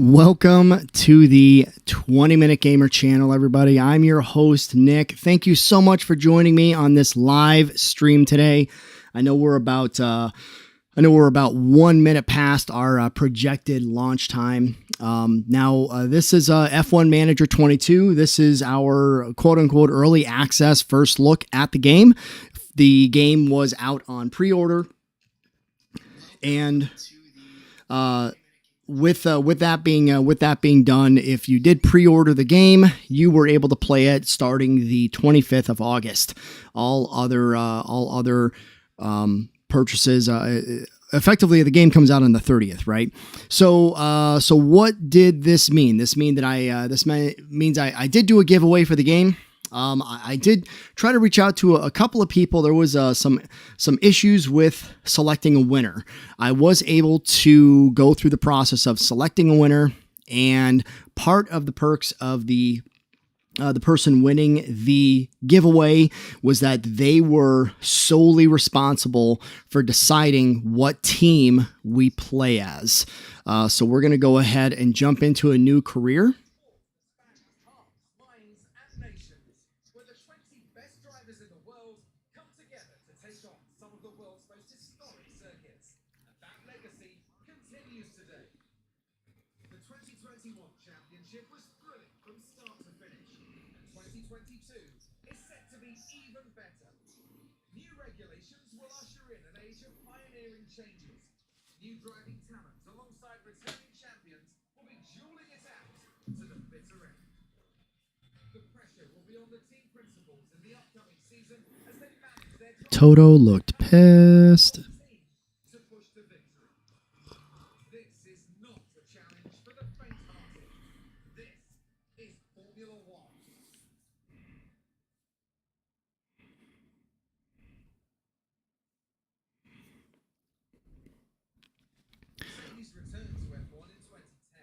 Welcome to the 20-Minute Gamer channel, everybody. I'm your host, Nick. Thank you so much for joining me on this live stream today. I know we're about 1 minute past our projected launch time. This is F1 Manager 22. This is our quote-unquote early access first look at the game. The game was out on pre-order, and with that being done, if you did pre-order the game, you were able to play it starting the 25th of August. All other purchases, effectively, the game comes out on the 30th, right? So what did this mean? This means I did do a giveaway for the game. I did try to reach out to a couple of people. There was some issues with selecting a winner. I was able to go through the process of selecting a winner, and part of the perks of the person winning the giveaway was that they were solely responsible for deciding what team we play as. So we're going to go ahead and jump into a new career. Championship was thrilling from start to finish, and 2022 is set to be even better. New regulations will usher in an age of pioneering changes. New driving talents alongside returning champions will be dueling it out to the bitter end. The pressure will be on the team principals in the upcoming season as they manage their Toto looked pissed. to push to victory. This is not a challenge for the faint-hearted. This is Formula One. Mercedes returned to F1 in 2010,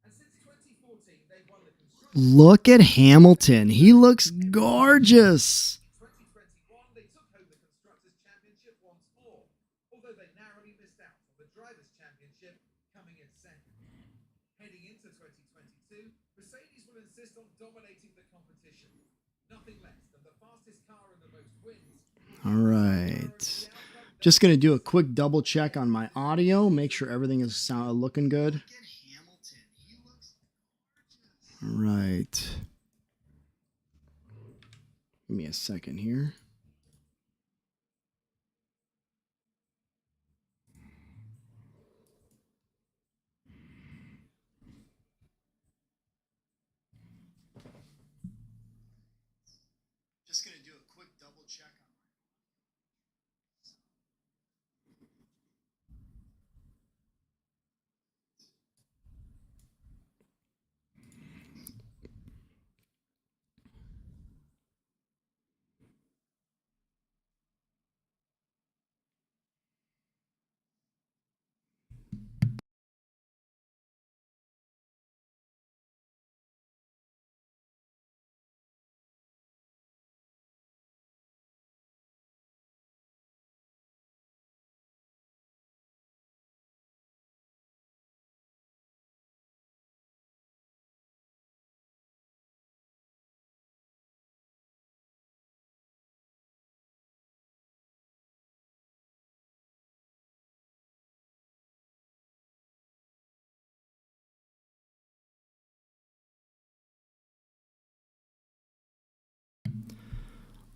and since 2014 they won the constructors. Look at Hamilton. He looks gorgeous. 2021 they took home the constructors championship once more, although they narrowly missed out on the drivers championship, coming in second. Heading into 2022, Mercedes will insist on dominating the competition. Nothing less than the fastest car and the most wins. All right. Just going to do a quick double check on my audio, make sure everything is looking good. All right. Give me a second here. Just going to do a quick double check on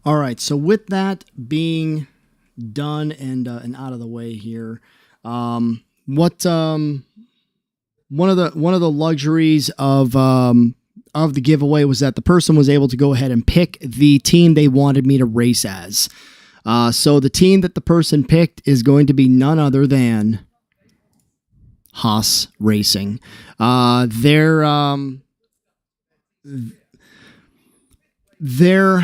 All right, so with that being done and out of the way here, one of the luxuries of the giveaway was that the person was able to go ahead and pick the team they wanted me to race as. So the team that the person picked is going to be none other than Haas Racing. Their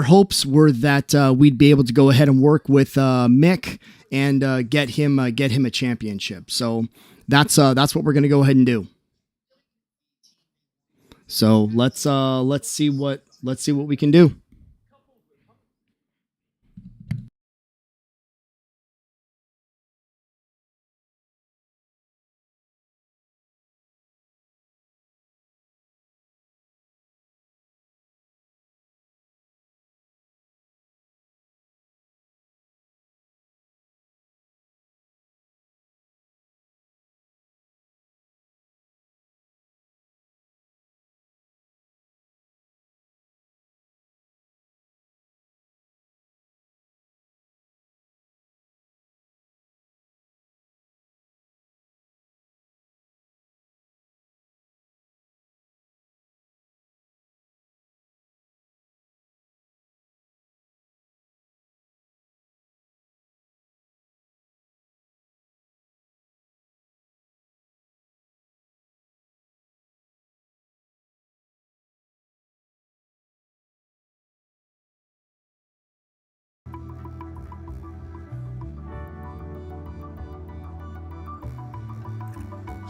hopes were that we'd be able to go ahead and work with Mick and get him a championship. So that's what we're gonna go ahead and do. So let's see what we can do.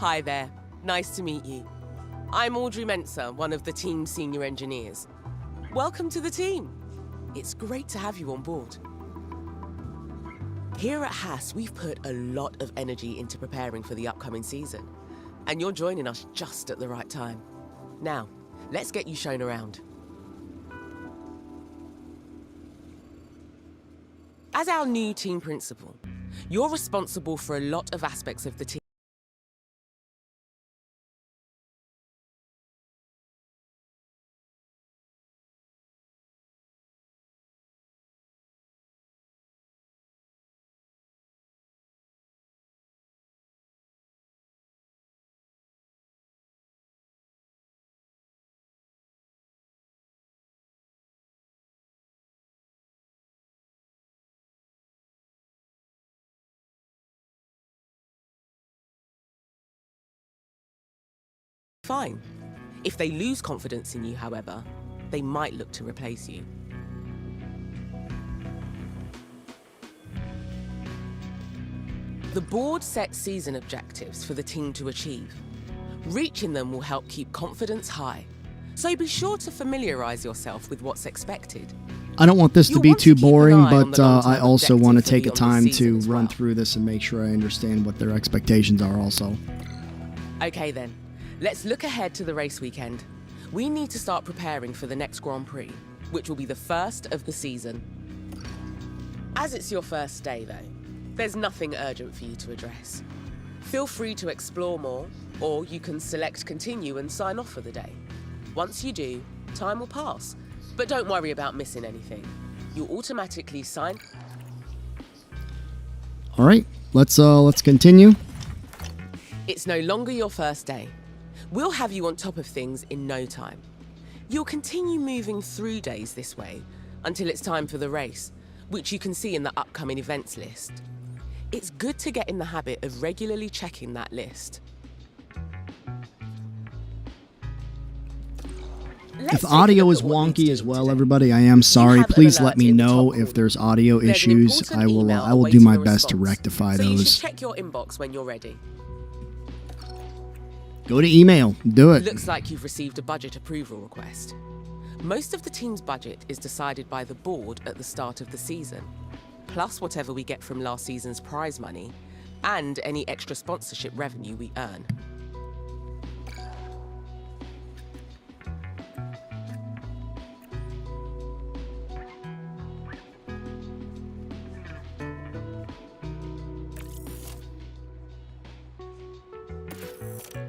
Hi there. Nice to meet you. I'm Audrey Mensa, one of the team's senior engineers. Welcome to the team. It's great to have you on board. Here at Haas, we've put a lot of energy into preparing for the upcoming season, and you're joining us just at the right time. Now, let's get you shown around. As our new team principal, you're responsible for a lot of aspects of the team. Fine. If they lose confidence in you, however, they might look to replace you. The board sets season objectives for the team to achieve. Reaching them will help keep confidence high, so be sure to familiarize yourself with what's expected. I don't want this to You'll be want to too keep an boring, eye on but the long-term I also want to objectives take a for time beyond the to season as run well. through this and make sure I understand what their expectations are also. Okay then, let's look ahead to the race weekend. We need to start preparing for the next Grand Prix, which will be the first of the season. As it's your first day though, there's nothing urgent for you to address. Feel free to explore more, or you can select continue and sign off for the day. Once you do, time will pass, but don't worry about missing anything. You'll automatically sign. All right, let's continue. It's no longer your first day. We'll have you on top of things in no time. You'll continue moving through days this way until it's time for the race, which you can see in the upcoming events list. It's good to get in the habit of regularly checking that list. If audio is wonky as well, everybody, I am sorry. have an Please alert let me in the know top if there's audio There's an issues. important I will email I will do awaiting my a best to response, rectify so you should those. check your inbox when you're ready. Go to email. Do it. Looks like you've received a budget approval request. Most of the team's budget is decided by the board at the start of the season, plus whatever we get from last season's prize money, and any extra sponsorship revenue we earn.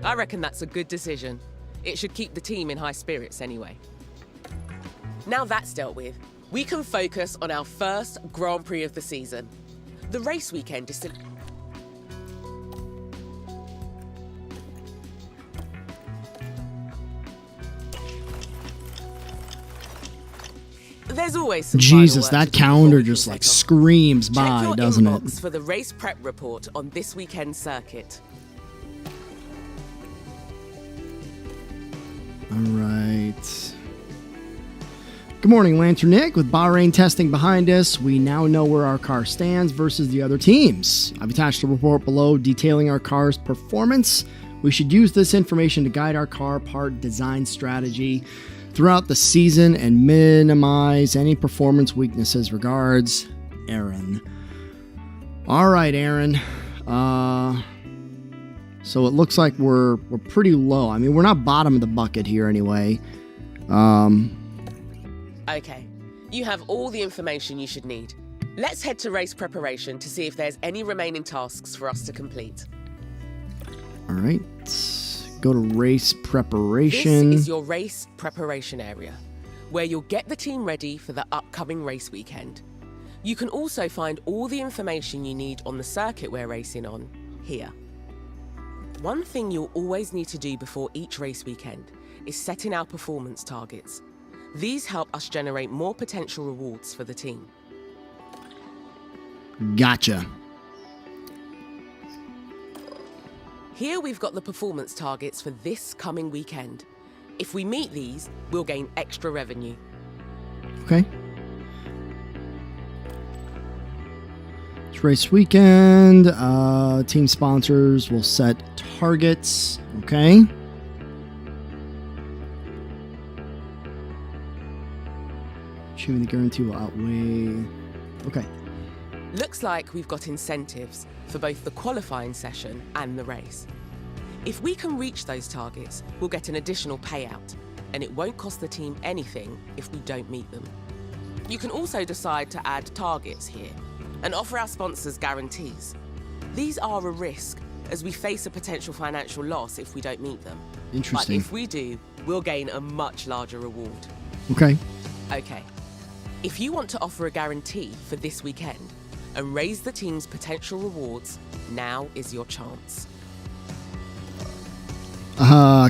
I reckon that's a good decision. It should keep the team in high spirits anyway. Now that's dealt with, we can focus on our first Grand Prix of the season. The race weekend is still... There's always some Jesus, final work that to do before calendar we can just like set off. screams Check by, your doesn't it? inbox for the race prep report on this weekend's circuit. All right. Good morning, Lantern Nick. With Bahrain testing behind us, we now know where our car stands versus the other teams. I've attached a report below detailing our car's performance. We should use this information to guide our car part design strategy throughout the season and minimize any performance weaknesses. Regards, Aaron. All right, Aaron. So it looks like we're pretty low. I mean, we're not bottom of the bucket here anyway. Okay, you have all the information you should need. Let's head to race preparation to see if there's any remaining tasks for us to complete. All right. Go to race This preparation. is your race preparation area, where you'll get the team ready for the upcoming race weekend. You can also find all the information you need on the circuit we're racing on here. One thing you'll always need to do before each race weekend is setting our performance targets. These help us generate more potential rewards for the team. Gotcha. Here we've got the performance targets for this coming weekend. If we meet these, we'll gain extra revenue. Okay. Let's race weekend. Team sponsors will set targets. Okay. Achieving the guarantee will outweigh. Okay. Looks like we've got incentives for both the qualifying session and the race. If we can reach those targets, we'll get an additional payout, and it won't cost the team anything if we don't meet them. You can also decide to add targets here and offer our sponsors guarantees. These are a risk as we face a potential financial loss if we don't meet them. Interesting. But if we do, we'll gain a much larger reward. Okay. Okay. If you want to offer a guarantee for this weekend and raise the team's potential rewards, now is your chance.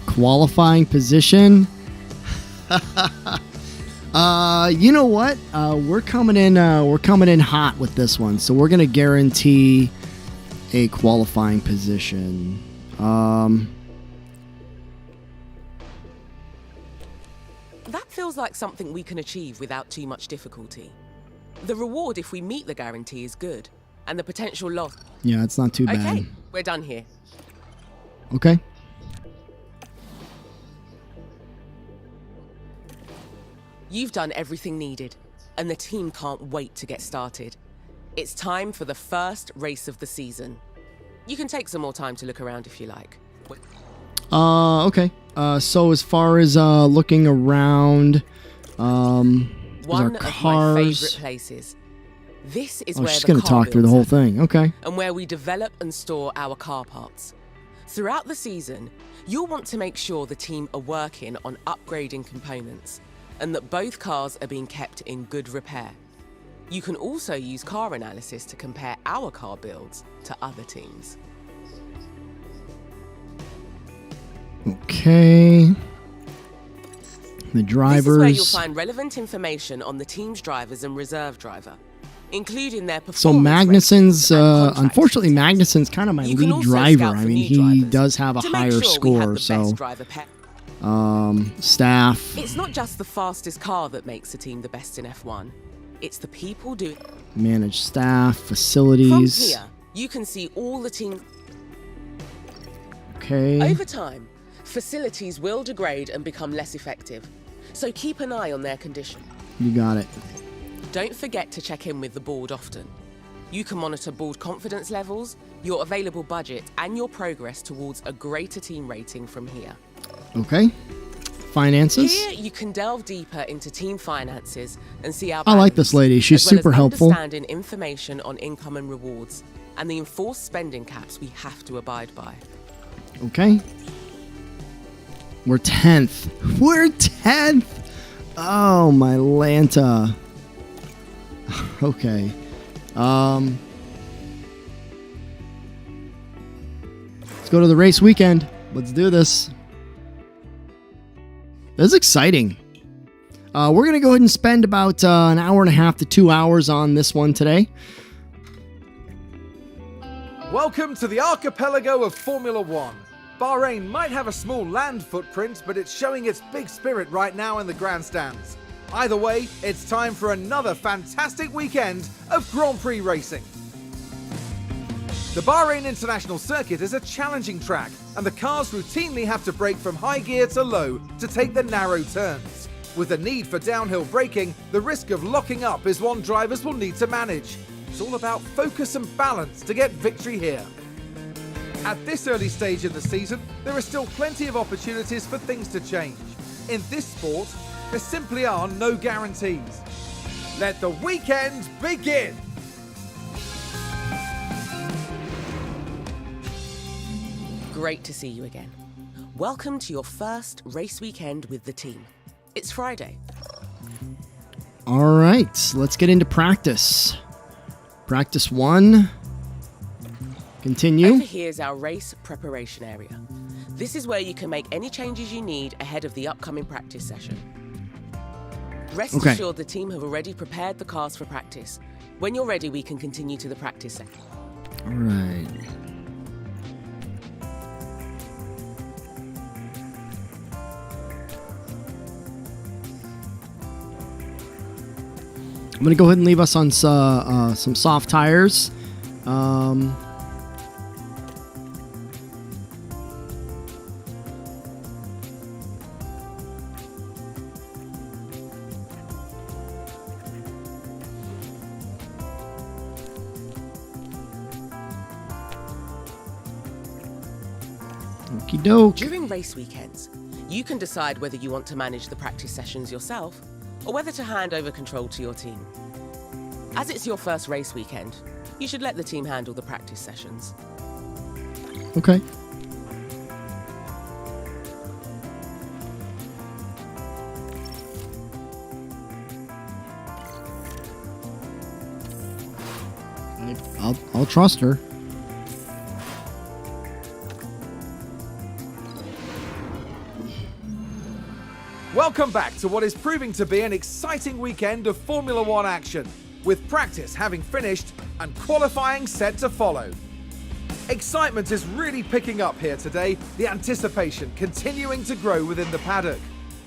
Qualifying position. You know what? We're coming in hot with this one, so we're gonna guarantee a qualifying position. That feels like something we can achieve without too much difficulty. The reward if we meet the guarantee is good, and the potential loss... Yeah, it's not too bad. Okay, we're done here. Okay. You've done everything needed, and the team can't wait to get started. It's time for the first race of the season. You can take some more time to look around if you like. Okay. So as far as looking around, One our of my cars. favorite places. This is Oh, where she's the gonna car talk through the builds whole are, thing. Okay. and where we develop and store our car parts. Throughout the season, you'll want to make sure the team are working on upgrading components and that both cars are being kept in good repair. You can also use car analysis to compare our car builds to other teams. Okay. The This drivers. is where you'll find relevant information on the team's drivers and reserve driver, including their performance. So Magnuson's, ratings and contract unfortunately, details. Magnuson's kind of my You can lead also driver. scout I for mean, new he drivers does have a to make higher sure we have score. the So, best driver pair. staff, It's not just the fastest car that makes a team the best in F1. It's the people doing. manage staff, From facilities. here, you can see all the team. Okay. Over time, facilities will degrade and become less effective. So keep an eye on their condition. You got it. Don't forget to check in with the board often. You can monitor board confidence levels, your available budget, and your progress towards a greater team rating from here. Okay. Finances. Here, you can delve deeper into team finances and see our I like balance, this lady. She's as well super as helpful. Understanding information on income and rewards, and the enforced spending caps we have to abide by. Okay. We're 10th. We're 10th. Oh, my Lanta. Okay. Let's go to the race weekend. Let's do this. This is exciting. We're going to go ahead and spend about an hour and a half to 2 hours on this one today. Welcome to the archipelago of Formula One. Bahrain might have a small land footprint, but it's showing its big spirit right now in the grandstands. Either way, it's time for another fantastic weekend of Grand Prix racing. The Bahrain International Circuit is a challenging track, and the cars routinely have to brake from high gear to low to take the narrow turns. With the need for downhill braking, the risk of locking up is one drivers will need to manage. It's all about focus and balance to get victory here. At this early stage in the season, there are still plenty of opportunities for things to change. In this sport, there simply are no guarantees. Let the weekend begin! Great to see you again. Welcome to your first race weekend with the team. It's Friday. All right, let's get into practice. Practice 1. Continue. Over here is our race preparation area. This is where you can make any changes you need ahead of the upcoming practice session. Rest Okay. assured the team have already prepared the cars for practice. When you're ready, we can continue to the practice session. All right. I'm going to go ahead and leave us on some soft tires. Okie doke. During race weekends, you can decide whether you want to manage the practice sessions yourself or whether to hand over control to your team. As it's your first race weekend, you should let the team handle the practice sessions. Okay. I'll trust her. Welcome back to what is proving to be an exciting weekend of Formula One action, with practice having finished and qualifying set to follow. Excitement is really picking up here today, the anticipation continuing to grow within the paddock.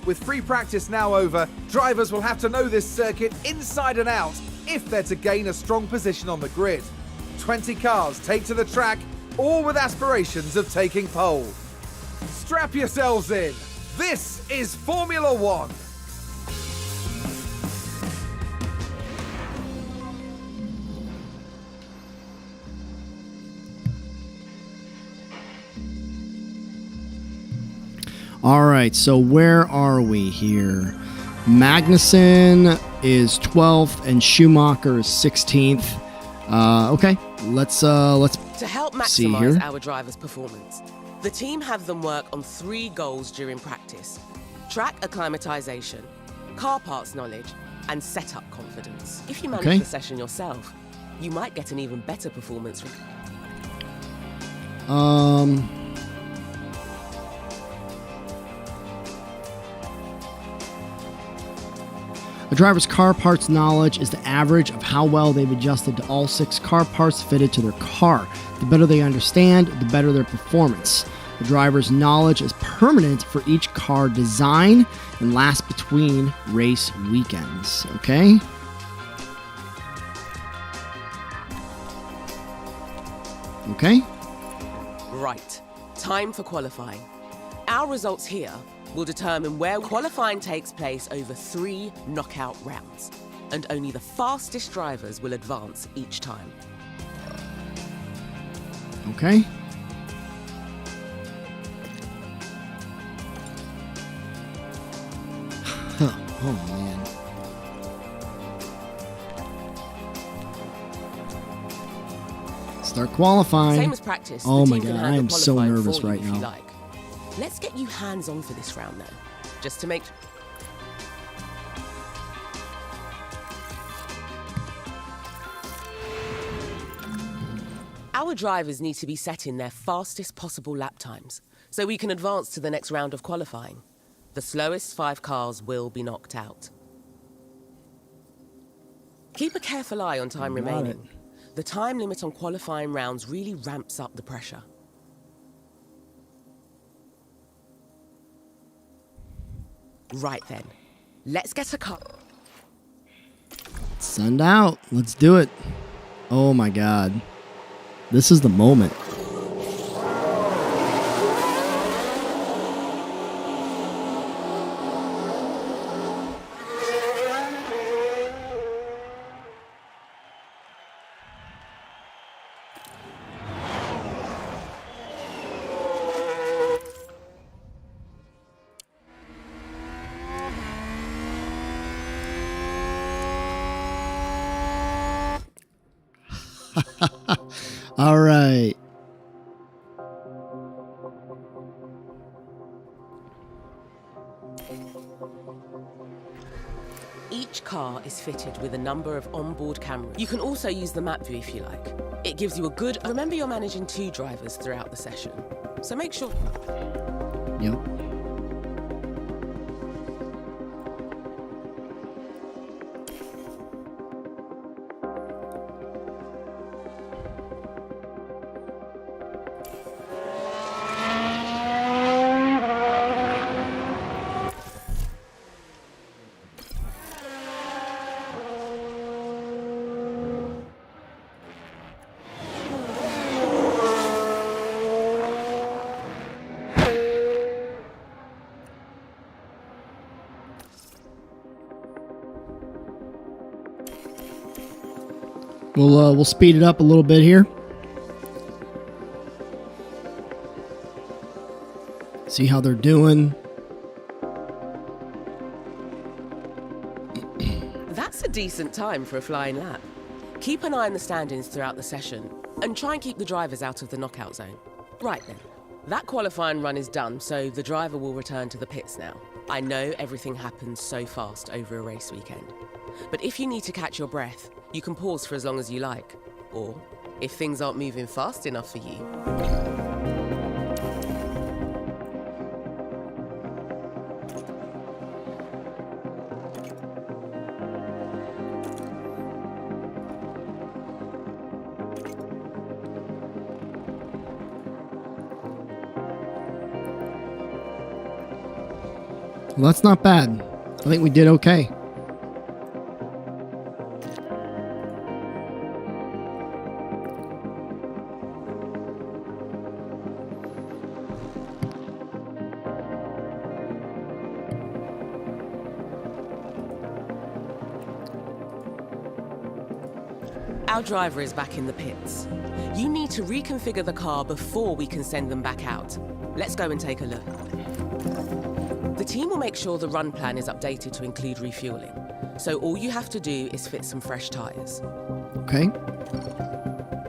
With free practice now over, drivers will have to know this circuit inside and out if they're to gain a strong position on the grid. 20 cars take to the track, all with aspirations of taking pole. Strap yourselves in. This is Formula One. All right, so where are we here? Magnussen is 12th and Schumacher is 16th. Okay, let's To help see here. maximize our drivers' performance, the team have them work on 3 goals during practice: track acclimatization, car parts knowledge, and setup confidence. If you manage Okay. the session yourself, you might get an even better performance. A driver's car parts knowledge is the average of how well they've adjusted to all 6 car parts fitted to their car. The better they understand, the better their performance. The driver's knowledge is permanent for each car design and lasts between race weekends. Okay? Okay? Right, time for qualifying. Our results here will determine where qualifying takes place over 3 knockout rounds, and only the fastest drivers will advance each time. Okay? Oh, man. Start qualifying. Same as practice. Oh the my team can God, handle I am so qualifying nervous for you right if you now. like. Let's get you hands-on for this round then, just to make... Our drivers need to be setting their fastest possible lap times, so we can advance to the next round of qualifying. The slowest 5 cars will be knocked out. Keep a careful eye on time Got remaining. The time limit on qualifying rounds really ramps up the pressure. Right then, let's get a car. Send out. Let's do it. Oh my God. This is the moment. All right. Each car is fitted with a number of onboard cameras. You can also use the map view if you like. It gives you a good... Remember, you're managing 2 drivers throughout the session, so make sure... Yep. We'll speed it up a little bit here. See how they're doing. That's a decent time for a flying lap. Keep an eye on the standings throughout the session, and try and keep the drivers out of the knockout zone. Right then, that qualifying run is done, so the driver will return to the pits now. I know everything happens so fast over a race weekend, but if you need to catch your breath, you can pause for as long as you like. Or, if things aren't moving fast enough for you, Well, that's not bad. I think we did okay. our driver is back in the pits. You need to reconfigure the car before we can send them back out. Let's go and take a look. The team will make sure the run plan is updated to include refueling. So all you have to do is fit some fresh tyres. Okay.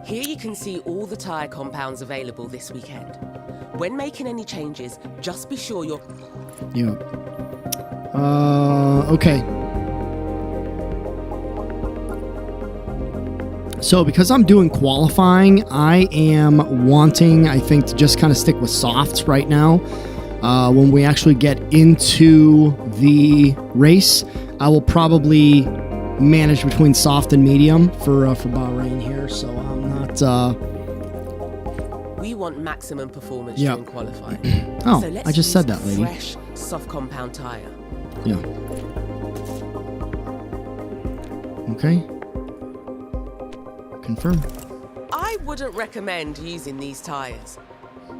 Here you can see all the tyre compounds available this weekend. When making any changes, just be sure you're... Yeah. Okay. So because I'm doing qualifying, I am wanting, I think, to just kind of stick with softs right now. When we actually get into the race, I will probably manage between soft and medium for Bahrain here. So I'm not. We want maximum performance Yep. during qualifying. Oh, So let's I just use said that, lady. Fresh, soft compound tyre. Yeah. Okay. Confirm. I wouldn't recommend using these tyres.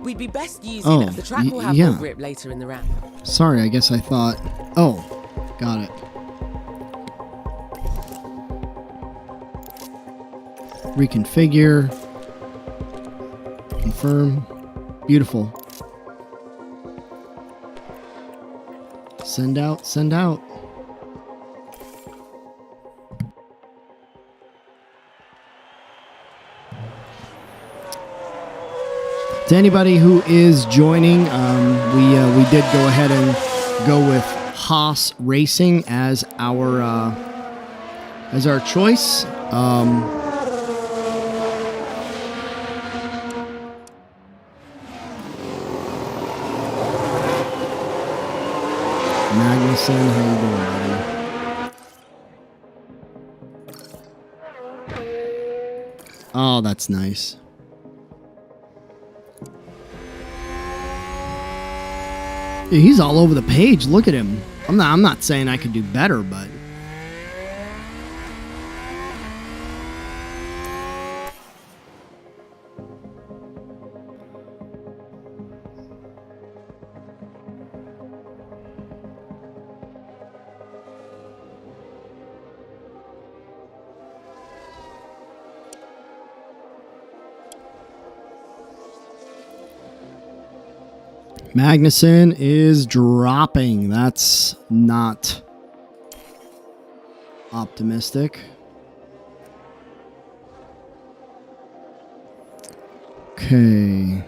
We'd be best using it as the track will have yeah. more grip later in the round. Sorry, I guess I thought. Oh, got it. Reconfigure. Confirm. Beautiful. Send out, send out. To anybody who is joining, we did go ahead and go with Haas Racing as our choice. Magnussen, how you doing, buddy? Oh, that's nice. Dude, he's all over the page. Look at him. I'm not saying I could do better, but Magnussen is dropping. That's not optimistic. Okay.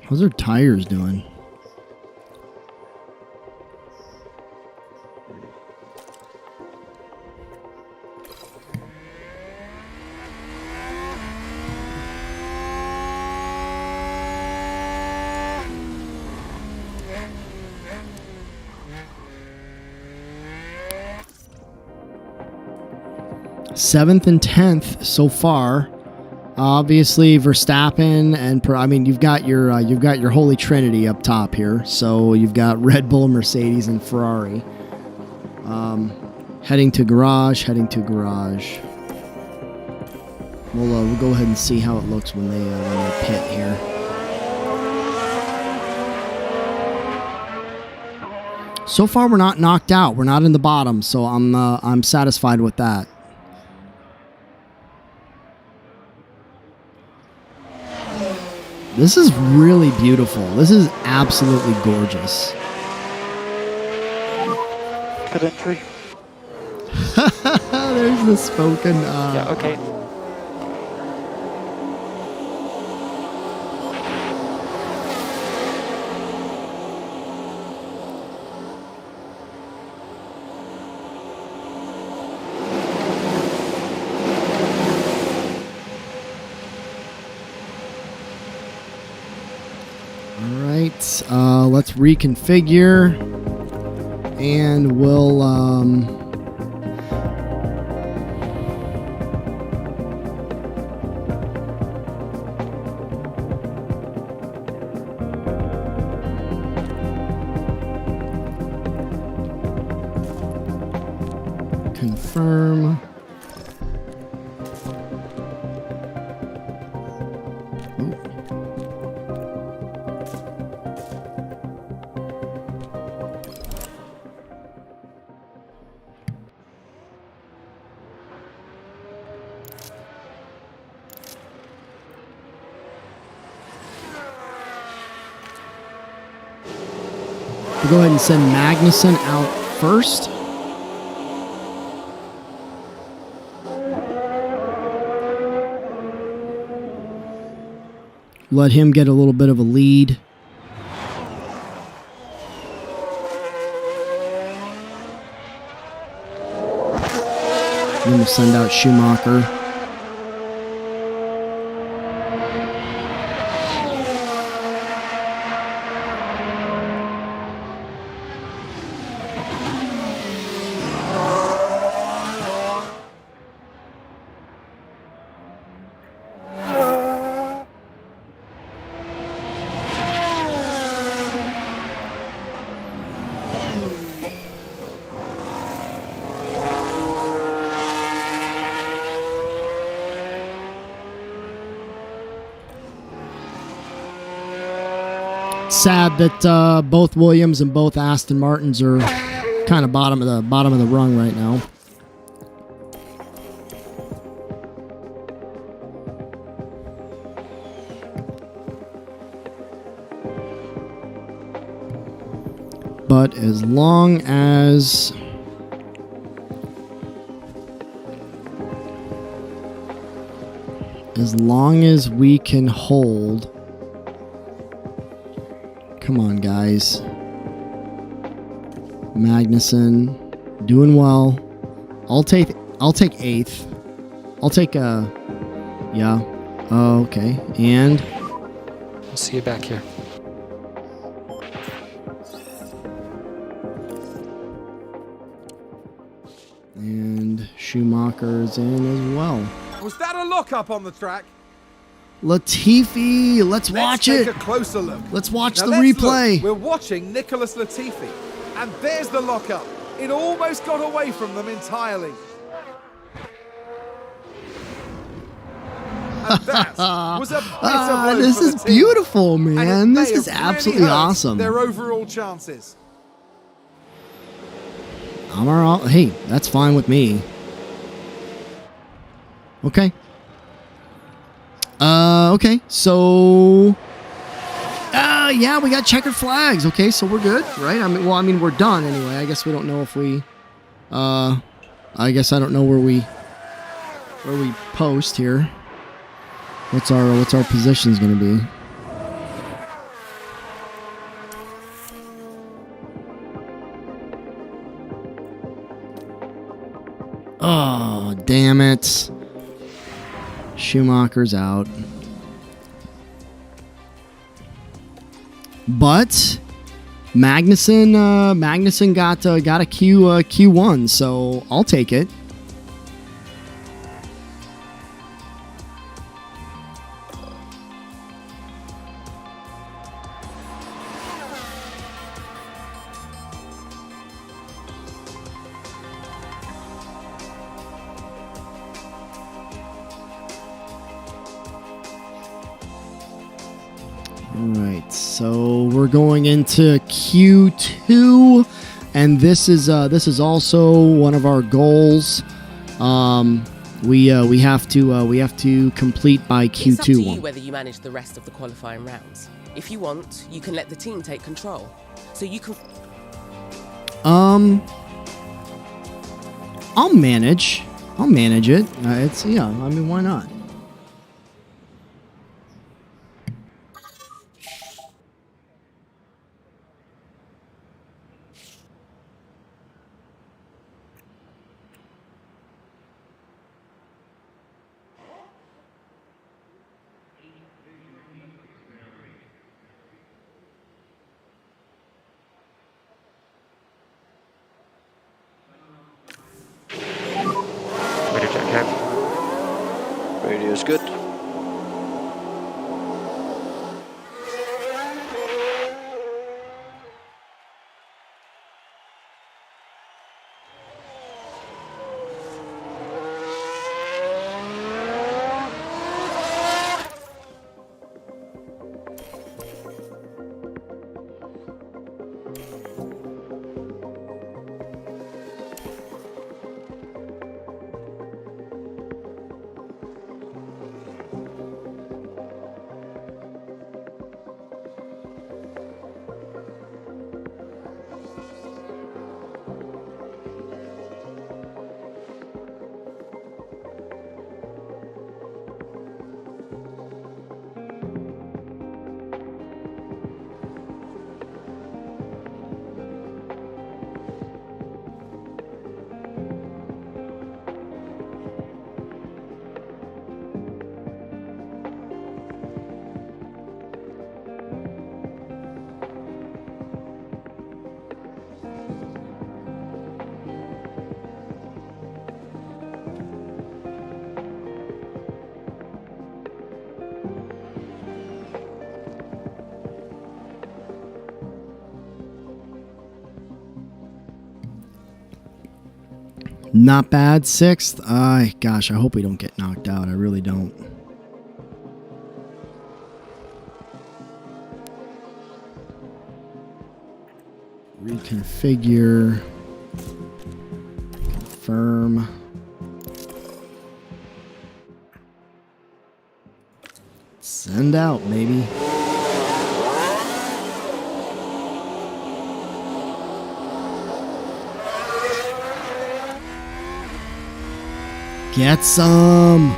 How's their tires doing? Seventh and 10th so far. Obviously, Verstappen and you've got your holy trinity up top here. So you've got Red Bull, Mercedes, and Ferrari. Heading to garage. We'll go ahead and see how it looks when they pit here. So far, we're not knocked out. We're not in the bottom, so I'm satisfied with that. This is really beautiful. This is absolutely gorgeous. Good entry. There's the spoken. Yeah, okay. All right, let's reconfigure, and we'll confirm. Ooh. We'll go ahead and send Magnussen out first. Let him get a little bit of a lead. Then we'll send out Schumacher. Sad that both Williams and both Aston Martins are kind of bottom of the rung right now. But as long as we can hold. Come on, guys. Magnussen doing well. I'll take 8th. I'll take yeah. Oh, okay. And I'll see you back here. And Schumacher's in as well. Was that a lockup on the track? Latifi, let's watch Let's it. take a closer look. Let's watch Now the let's replay. look. We're watching Nicholas Latifi, and there's the lockup. It almost got away from them entirely. And that was a bitter blow This for the is team. beautiful, And it man. This may is have really absolutely hurt awesome. Their overall chances. I'm all right. Hey, that's fine with me. Okay. Okay. So, yeah, we got checkered flags. Okay, so we're good, right? I mean, we're done anyway. I guess we don't know if we, I guess I don't know where we post here. What's our positions gonna be? Oh, damn it. Schumacher's out. But Magnussen got a Q1, so I'll take it. All right, so we're going into Q2. and this is also one of our goals. We have to complete by Q2. It's up to you whether you manage the rest of the qualifying rounds. If you want, you can let the team take control. So you can... I'll manage it. I mean, why not? Radio check, Kev. Radio's good. Not bad, 6th. Gosh, I hope we don't get knocked out. I really don't. Reconfigure. Confirm. Send out, maybe. Get some.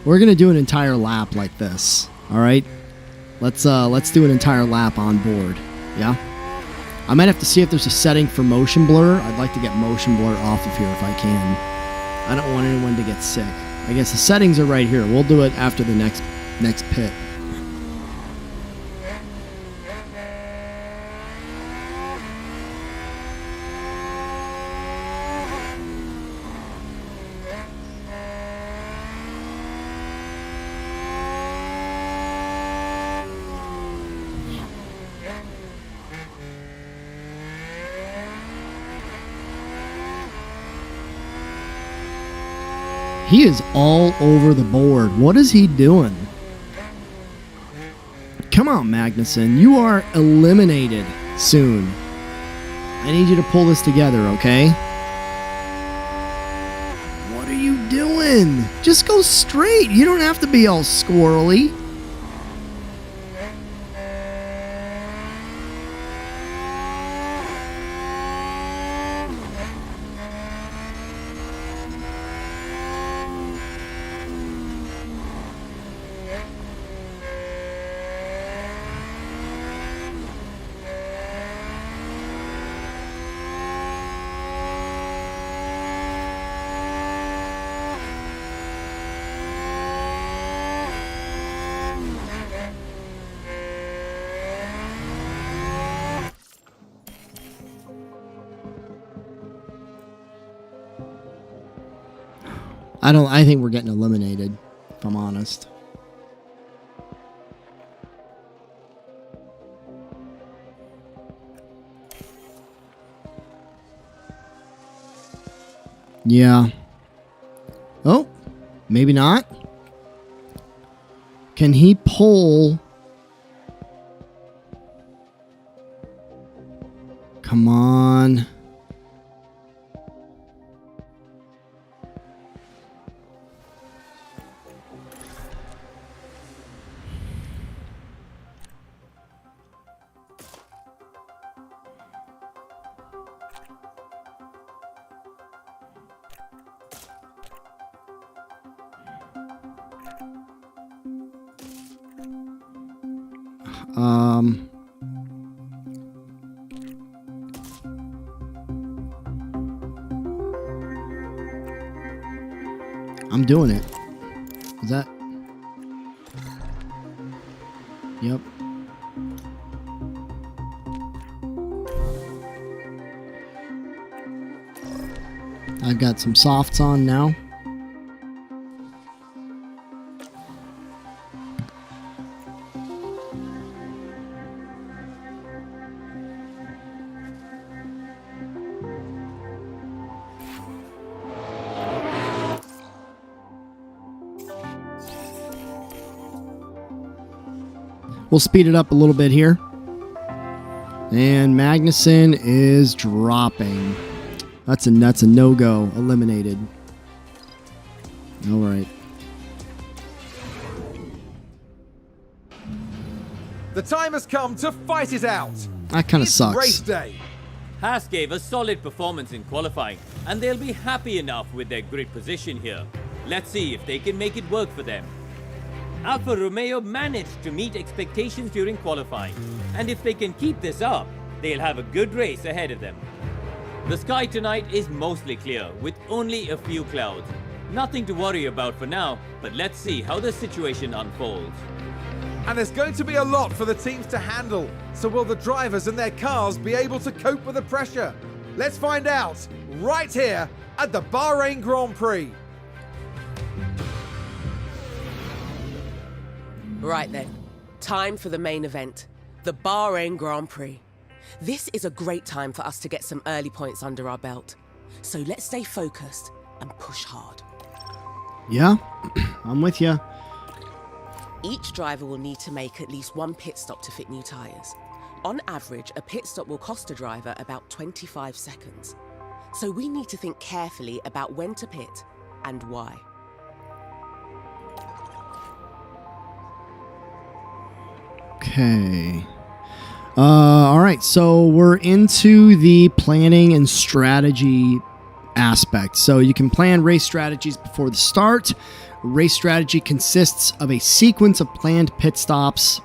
We're gonna do an entire lap like this. All right. Let's do an entire lap on board. Yeah. I might have to see if there's a setting for motion blur. I'd like to get motion blur off of here if I can. I don't want anyone to get sick. I guess the settings are right here. We'll do it after the next pit. He is all over the board. What is he doing? Come on, Magnussen. You are eliminated soon. I need you to pull this together, okay? What are you doing? Just go straight. You don't have to be all squirrely. I think we're getting eliminated, if I'm honest. Yeah. Oh, maybe not. Can he pull? Come on. I'm doing it. Is that? Yep. I've got some softs on now. We'll speed it up a little bit here. And Magnussen is dropping. That's a no-go. Eliminated. All right. The time has come to fight it out. That kind of It's sucks. race day. Haas gave a solid performance in qualifying, and they'll be happy enough with their grid position here. Let's see if they can make it work for them. Alfa Romeo managed to meet expectations during qualifying, and if they can keep this up, they'll have a good race ahead of them. The sky tonight is mostly clear, with only a few clouds. Nothing to worry about for now, but let's see how the situation unfolds. And there's going to be a lot for the teams to handle. So will the drivers and their cars be able to cope with the pressure? Let's find out right here at the Bahrain Grand Prix. Right then, time for the main event, the Bahrain Grand Prix. This is a great time for us to get some early points under our belt. So let's stay focused and push hard. Yeah, I'm with you. Each driver will need to make at least one pit stop to fit new tyres. On average, a pit stop will cost a driver about 25 seconds. So we need to think carefully about when to pit and why. Okay. All right. So we're into the planning and strategy aspect. So you can plan race strategies before the start. Race strategy consists of a sequence of planned pit stops.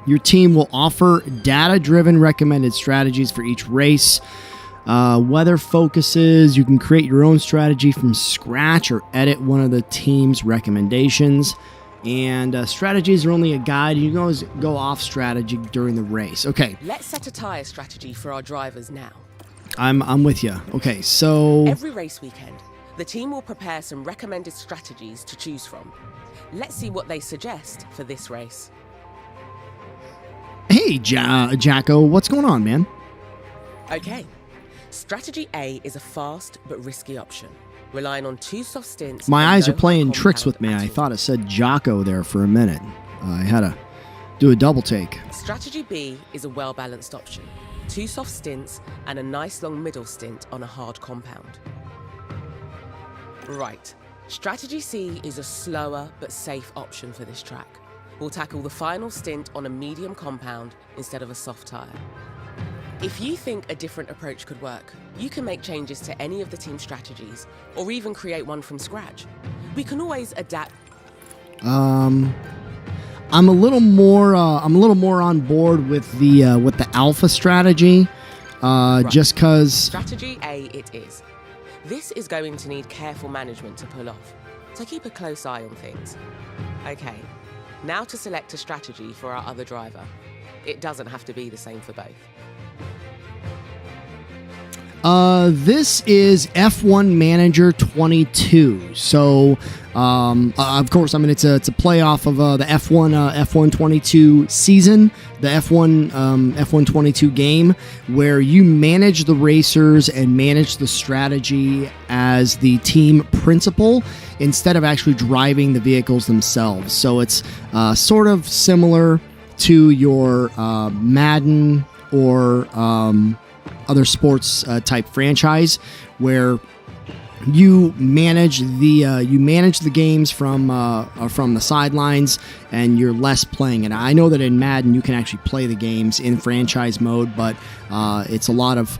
Your team will offer data-driven recommended strategies for each race. Weather focuses. You can create your own strategy from scratch or edit one of the team's recommendations. And strategies are only a guide. You can always go off strategy during the race. Okay, Let's set a tyre strategy for our drivers now. I'm with you. Okay, so Every race weekend, the team will prepare some recommended strategies to choose from. Let's see what they suggest for this race. hey, Jacko, what's going on, man? Okay, strategy A is a fast but risky option, relying on 2 soft stints. My and eyes no are playing hard tricks with compound me. at I all. thought it said Jocko there for a minute. I had to do a double take. Strategy B is a well-balanced option. 2 soft stints and a nice long middle stint on a hard compound. Right. Strategy C is a slower but safe option for this track. We'll tackle the final stint on a medium compound instead of a soft tyre. If you think a different approach could work, you can make changes to any of the team strategies, or even create one from scratch. We can always adapt. I'm a little more on board with the alpha strategy, just cause. Strategy A it is. This is going to need careful management to pull off, so keep a close eye on things. Okay, now to select a strategy for our other driver. It doesn't have to be the same for both. This is F1 Manager 22. So, of course, I mean it's a playoff of the F1 22 season, the F1 22 game, where you manage the racers and manage the strategy as the team principal instead of actually driving the vehicles themselves. So it's sort of similar to your Madden or other sports type franchise where you manage the games from the sidelines, and you're less playing it. I know that in Madden you can actually play the games in franchise mode, but it's a lot of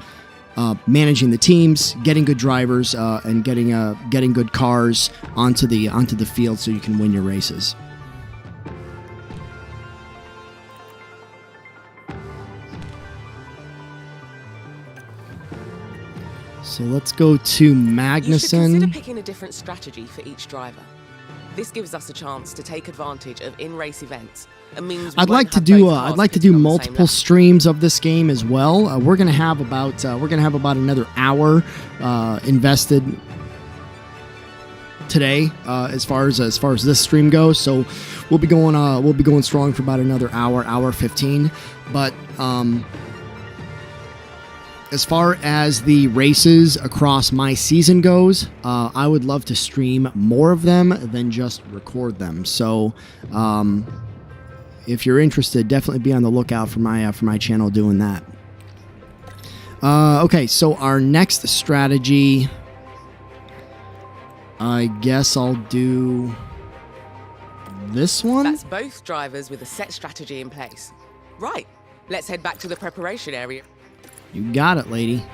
managing the teams, getting good drivers, and getting good cars onto the field so you can win your races. So let's go to You should Magnussen. consider picking a different strategy for each driver. This gives us a chance to take advantage of in-race events and means we I'd won't like to have do both I'd cars like to pitting do on the same multiple lap. streams of this game as well. We're gonna have about another hour invested today as far as this stream goes. So we'll be going strong for about another hour 15. But as far as the races across my season goes, I would love to stream more of them than just record them. So if you're interested, definitely be on the lookout for my channel doing that. Okay, so our next strategy, I guess I'll do this one. That's both drivers with a set strategy in place. Right, let's head back to the preparation area. You got it, lady.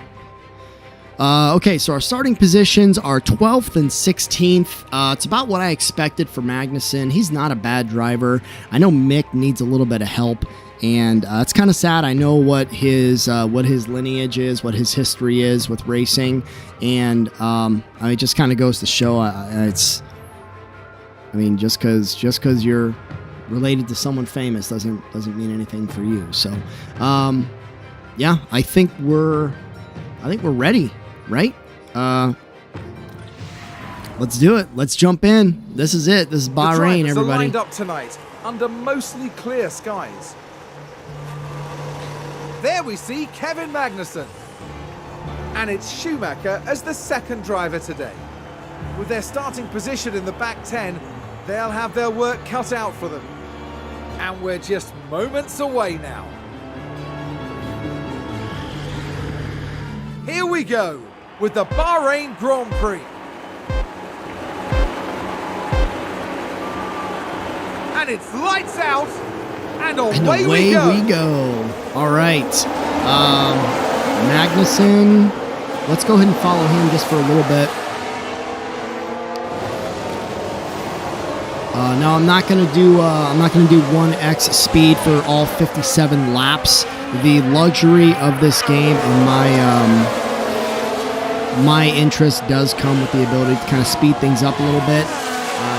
Okay, so our starting positions are 12th and 16th. It's about what I expected for Magnussen. He's not a bad driver. I know Mick needs a little bit of help, and it's kind of sad. I know what his lineage is, what his history is with racing, and it just kind of goes to show. Just because you're related to someone famous doesn't mean anything for you. So, yeah, I think we're ready, right? Let's do it. Let's jump in. This is it. This is The Bahrain, drivers are everybody. lined up tonight under mostly clear skies. There we see Kevin Magnussen. And it's Schumacher as the second driver today. With their starting position in the back 10, they'll have their work cut out for them. And we're just moments away now. Here we go with the Bahrain Grand Prix. And it's lights out, and away, And we away go. All right. Magnussen. Let's go ahead and follow him just for a little bit. No, I'm not gonna do 1x speed for all 57 laps. The luxury of this game and my interest does come with the ability to kind of speed things up a little bit.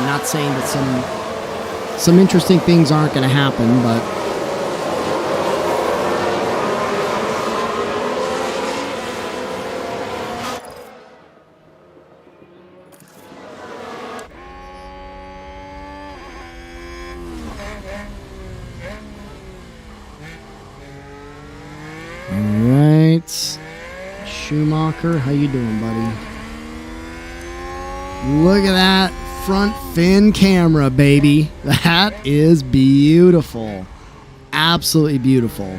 Not saying that some interesting things aren't going to happen, but Alright. Schumacher, how you doing, buddy? Look at that front fin camera, baby. That is beautiful. Absolutely beautiful.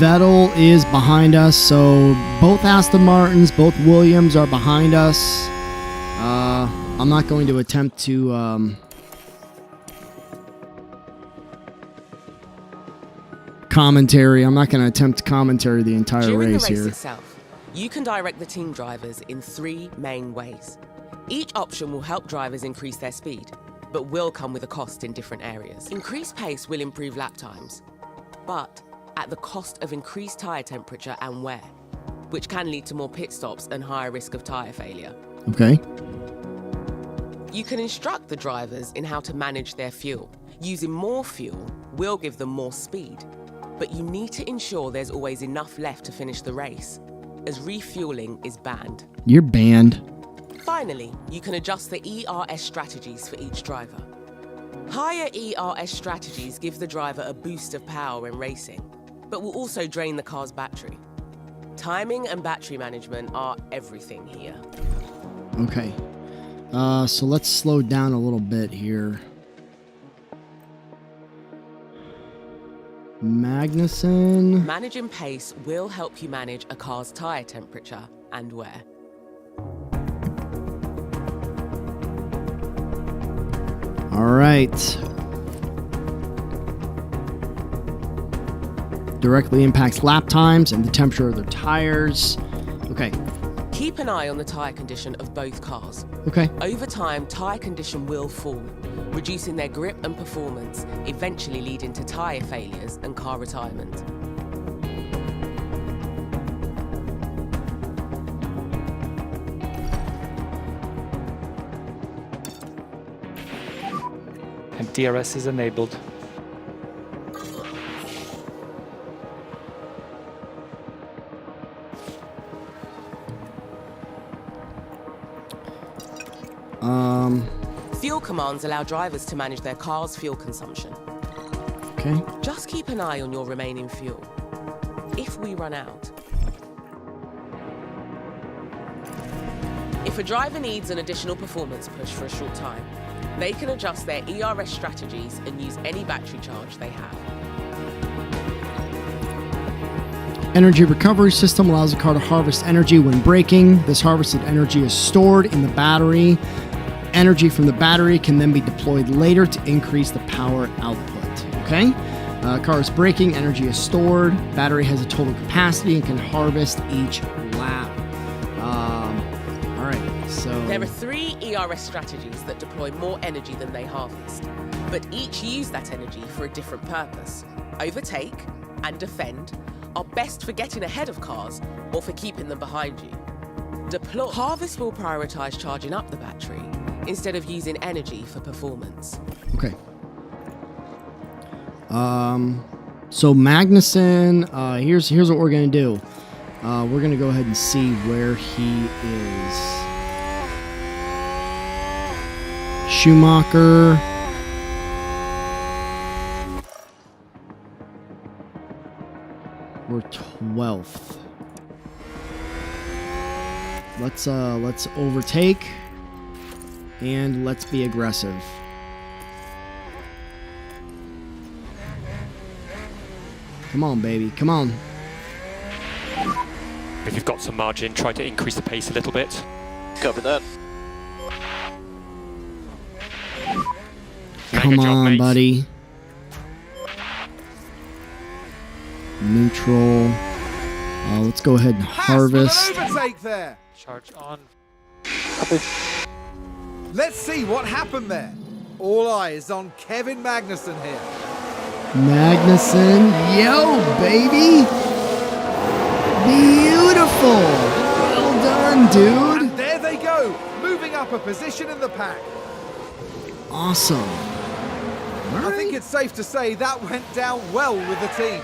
Vettel is behind us, so both Aston Martins, both Williams are behind us. I'm not going to attempt to commentary. I'm not going to attempt to commentary the entire During race the race here. itself, you can direct the team drivers in 3 main ways. Each option will help drivers increase their speed, but will come with a cost in different areas. Increased pace will improve lap times, but at the cost of increased tyre temperature and wear, which can lead to more pit stops and higher risk of tyre failure. Okay. You can instruct the drivers in how to manage their fuel. Using more fuel will give them more speed, but you need to ensure there's always enough left to finish the race, as refueling is banned. You're banned. Finally, you can adjust the ERS strategies for each driver. Higher ERS strategies give the driver a boost of power when racing, but will also drain the car's battery. Timing and battery management are everything here. Okay. So let's slow down a little bit here. Magnussen. Managing pace will help you manage a car's tyre temperature and wear. All right. Directly impacts lap times and the temperature of their tires. Okay. Keep an eye on the tyre condition of both cars. Okay. Over time, tyre condition will fall, reducing their grip and performance, eventually leading to tyre failures and car retirement. And DRS is enabled. Fuel commands allow drivers to manage their car's fuel consumption. Okay. Just keep an eye on your remaining fuel. If we run out. If a driver needs an additional performance push for a short time, they can adjust their ERS strategies and use any battery charge they have. Energy recovery system allows the car to harvest energy when braking. This harvested energy is stored in the battery. Energy from the battery can then be deployed later to increase the power output. Okay? Car is braking, energy is stored. Battery has a total capacity and can harvest each lap. All right, so There are 3 ERS strategies that deploy more energy than they harvest, but each use that energy for a different purpose. Overtake and defend are best for getting ahead of cars or for keeping them behind you. Deploy. Harvest will prioritize charging up the battery instead of using energy for performance. okay. So Magnussen, here's what we're gonna do. We're gonna go ahead and see where he is. Schumacher. We're 12th. Let's overtake and let's be aggressive. Come on, baby. Come on. If you've got some margin, try to increase the pace a little bit. Cover that. Come Mega job, on, mate. buddy. Neutral. Let's go ahead and harvest. Haas with an overtake there. Charge on. Let's see what happened there. All eyes on Kevin Magnussen here. Magnussen. Yo, baby. Beautiful. Well done, dude. And there they go, moving up a position in the pack. Awesome. I think it's safe to say that went down well with the team.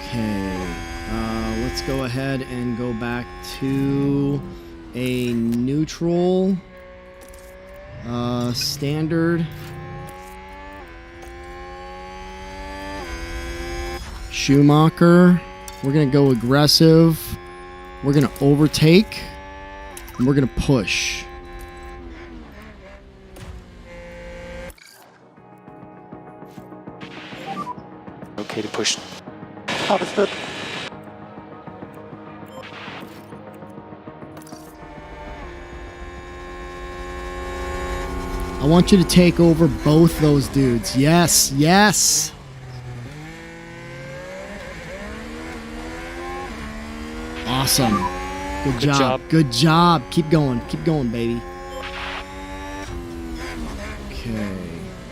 Okay, let's go ahead and go back to a neutral, standard. Schumacher, we're gonna go aggressive. We're gonna overtake, and we're gonna push. Okay to push. Understood. I want you to take over both those dudes. Yes, yes. Awesome. Good job. job. Good job. Keep going. Keep going, baby. Okay.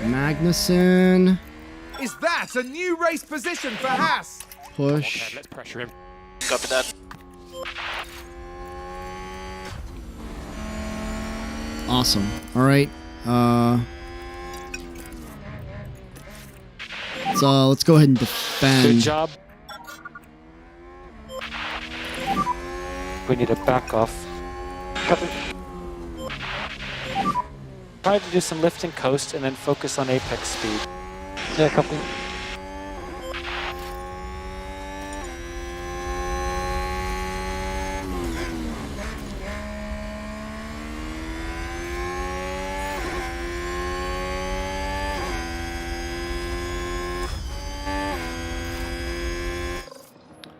Magnussen. Is that a new race position for Haas? Push. Okay, let's pressure him. Copy that. Awesome. All right. Let's go ahead and defend. Good job. We need a back off. Copy. Try to do some lift and coast and then focus on apex speed. Yeah, copy.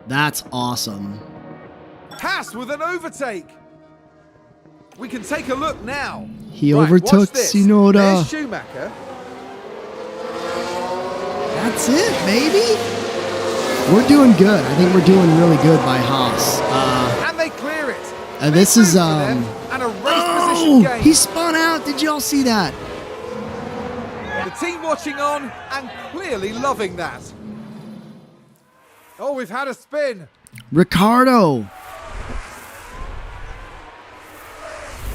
That's awesome. Haas with an overtake. We can take a look now. He Right, overtook watch this. Tsunoda. There's Schumacher. That's it, baby. We're doing good. I think we're doing really good by Haas. And they clear it. This Big is, move for them, and a race position oh, gain. he spun out. Did y'all see that? The team watching on and clearly loving that. Oh, we've had a spin. Ricardo.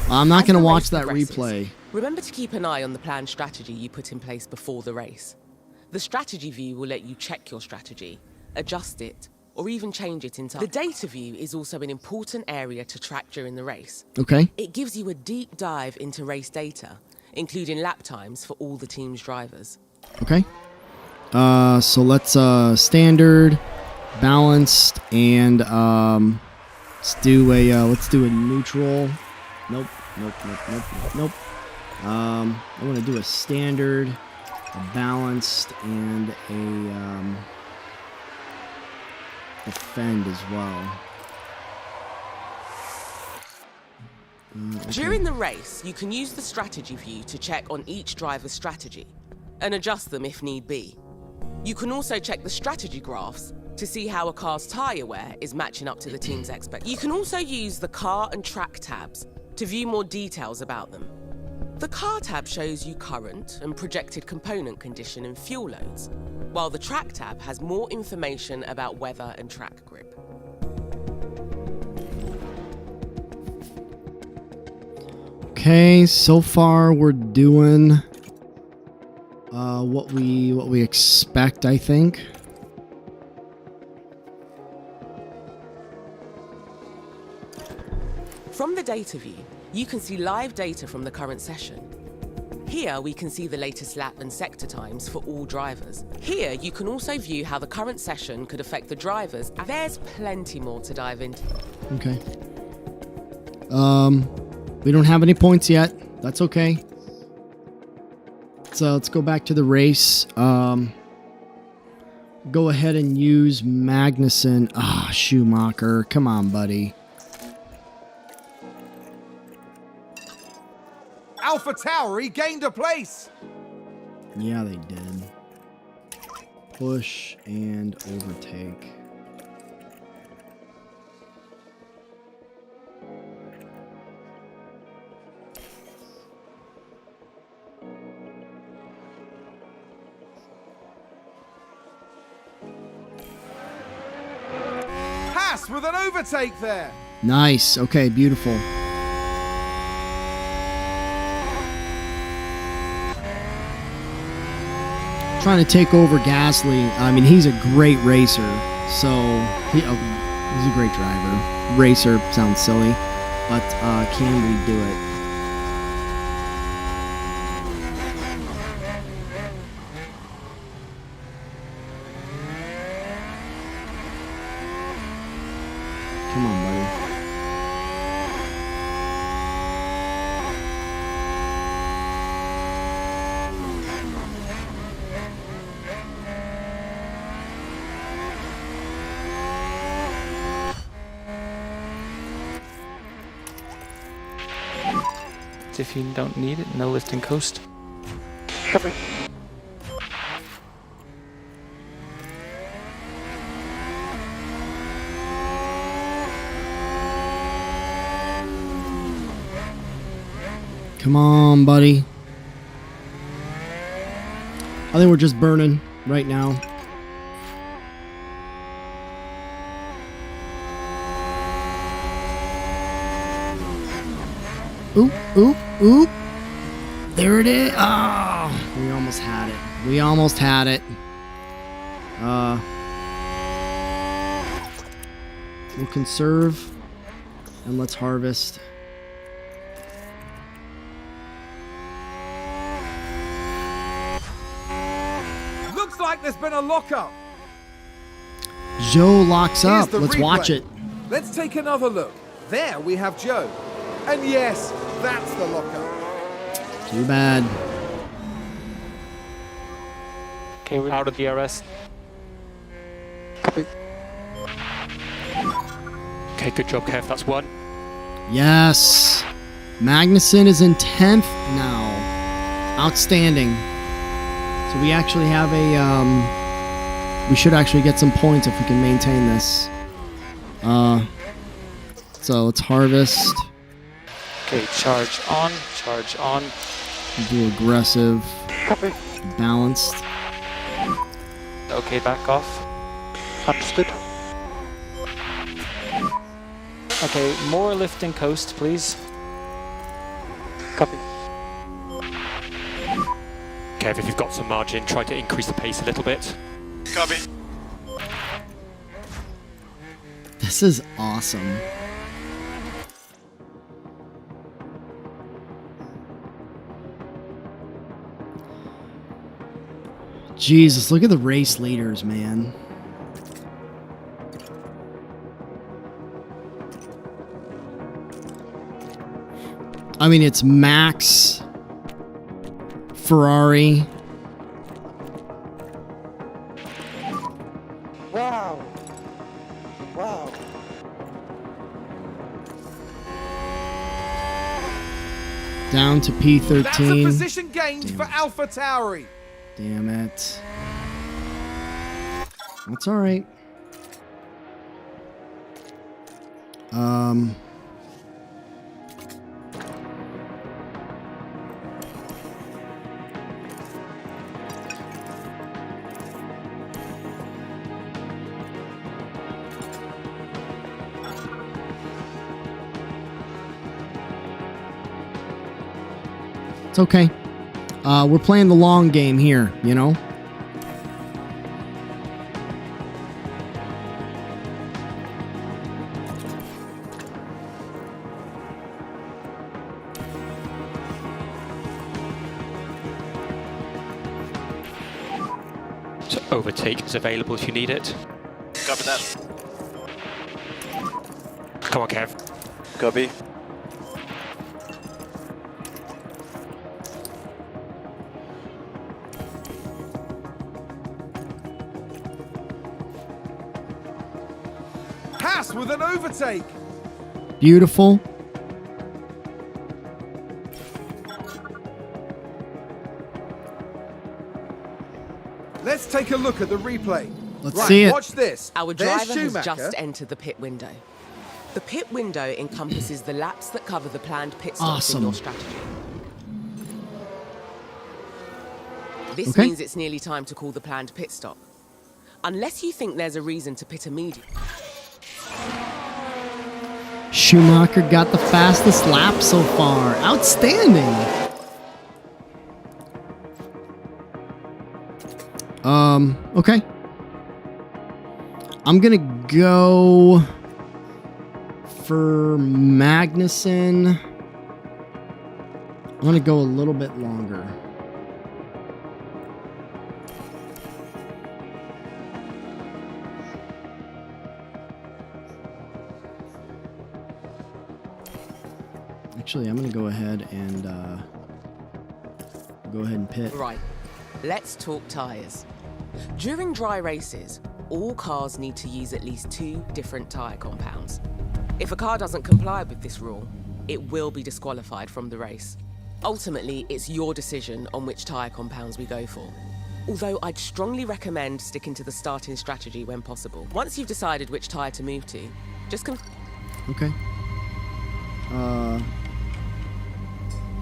I'm not As going to the watch race that progresses, replay. Remember to keep an eye on the planned strategy you put in place before the race. The strategy view will let you check your strategy, adjust it, or even change it in time. The data view is also an important area to track during the race. Okay. It gives you a deep dive into race data, including lap times for all the team's drivers. Okay. So let's standard, balanced, and let's do a neutral. Nope. I want to do a standard, a balanced, and a defend as well. Okay. During the race, you can use the strategy view to check on each driver's strategy and adjust them if need be. You can also check the strategy graphs to see how a car's tyre wear is matching up to the team's expectations. You can also use the car and track tabs to view more details about them. The car tab shows you current and projected component condition and fuel loads, while the track tab has more information about weather and track grip. Okay, so far we're doing what we expect, I think. From the data view, you can see live data from the current session. Here we can see the latest lap and sector times for all drivers. Here you can also view how the current session could affect the drivers. There's plenty more to dive into. Okay. We don't have any points yet. That's okay. So let's go back to the race. Go ahead and use Magnussen. Ah, Schumacher. Come on, buddy. Alpha Tauri gained a place. Yeah, they did. Push and overtake. Haas with an overtake there. Nice. Okay, beautiful. Trying to take over Gasly. I mean, he's a great racer. So, he's a great driver. Racer sounds silly, but can we do it? Come on, buddy. If you don't need it, no lift and coast. Copy. Come on, buddy. I think we're just burning right now. Oop, oop, oop. There it is. Oh, we almost had it. We almost had it. We'll conserve and let's harvest. there's been a lockup. Joe locks Here's up. the Let's replay. watch it. Let's take another look. There we have Joe. And yes, that's the lockup. Too bad. Okay, we're out of the DRS. Copy. Okay, good job, Kev. That's one. Yes. Magnussen is in 10th now. Outstanding. So we actually have a, we should actually get some points if we can maintain this. So let's harvest. Okay, charge on, charge on. Do aggressive, Copy. balanced. Okay, back off. Understood. Okay, more lift and coast, please. Copy. Kev, if you've got some margin, try to increase the pace a little bit. Copy. This is awesome. Jesus, look at the race leaders, man. I mean, it's Max, Ferrari. Wow. Wow. Down to That's a P13. position gained for Alpha Tauri. Damn it. That's all right. It's okay. We're playing the long game here, you know? So overtake is available if you need it. Copy that. Come on, Kev. Copy. Haas with an overtake. Beautiful. Let's take a look at the replay. Let's right, see it. Watch this. Our There's driver has Schumacher. just entered the pit window. The pit window encompasses the laps that cover the planned pit stops in Awesome. your strategy. This Okay. means it's nearly time to call the planned pit stop. Unless you think there's a reason to pit immediately. Schumacher got the fastest lap so far. Outstanding. Okay. I'm gonna go for Magnussen. I'm gonna go a little bit longer. Actually, I'm gonna go ahead and pit. Right, let's talk tyres. During dry races, all cars need to use at least 2 different tyre compounds. If a car doesn't comply with this rule, it will be disqualified from the race. Ultimately, it's your decision on which tyre compounds we go for. Although I'd strongly recommend sticking to the starting strategy when possible. Once you've decided which tyre to move to, just Okay.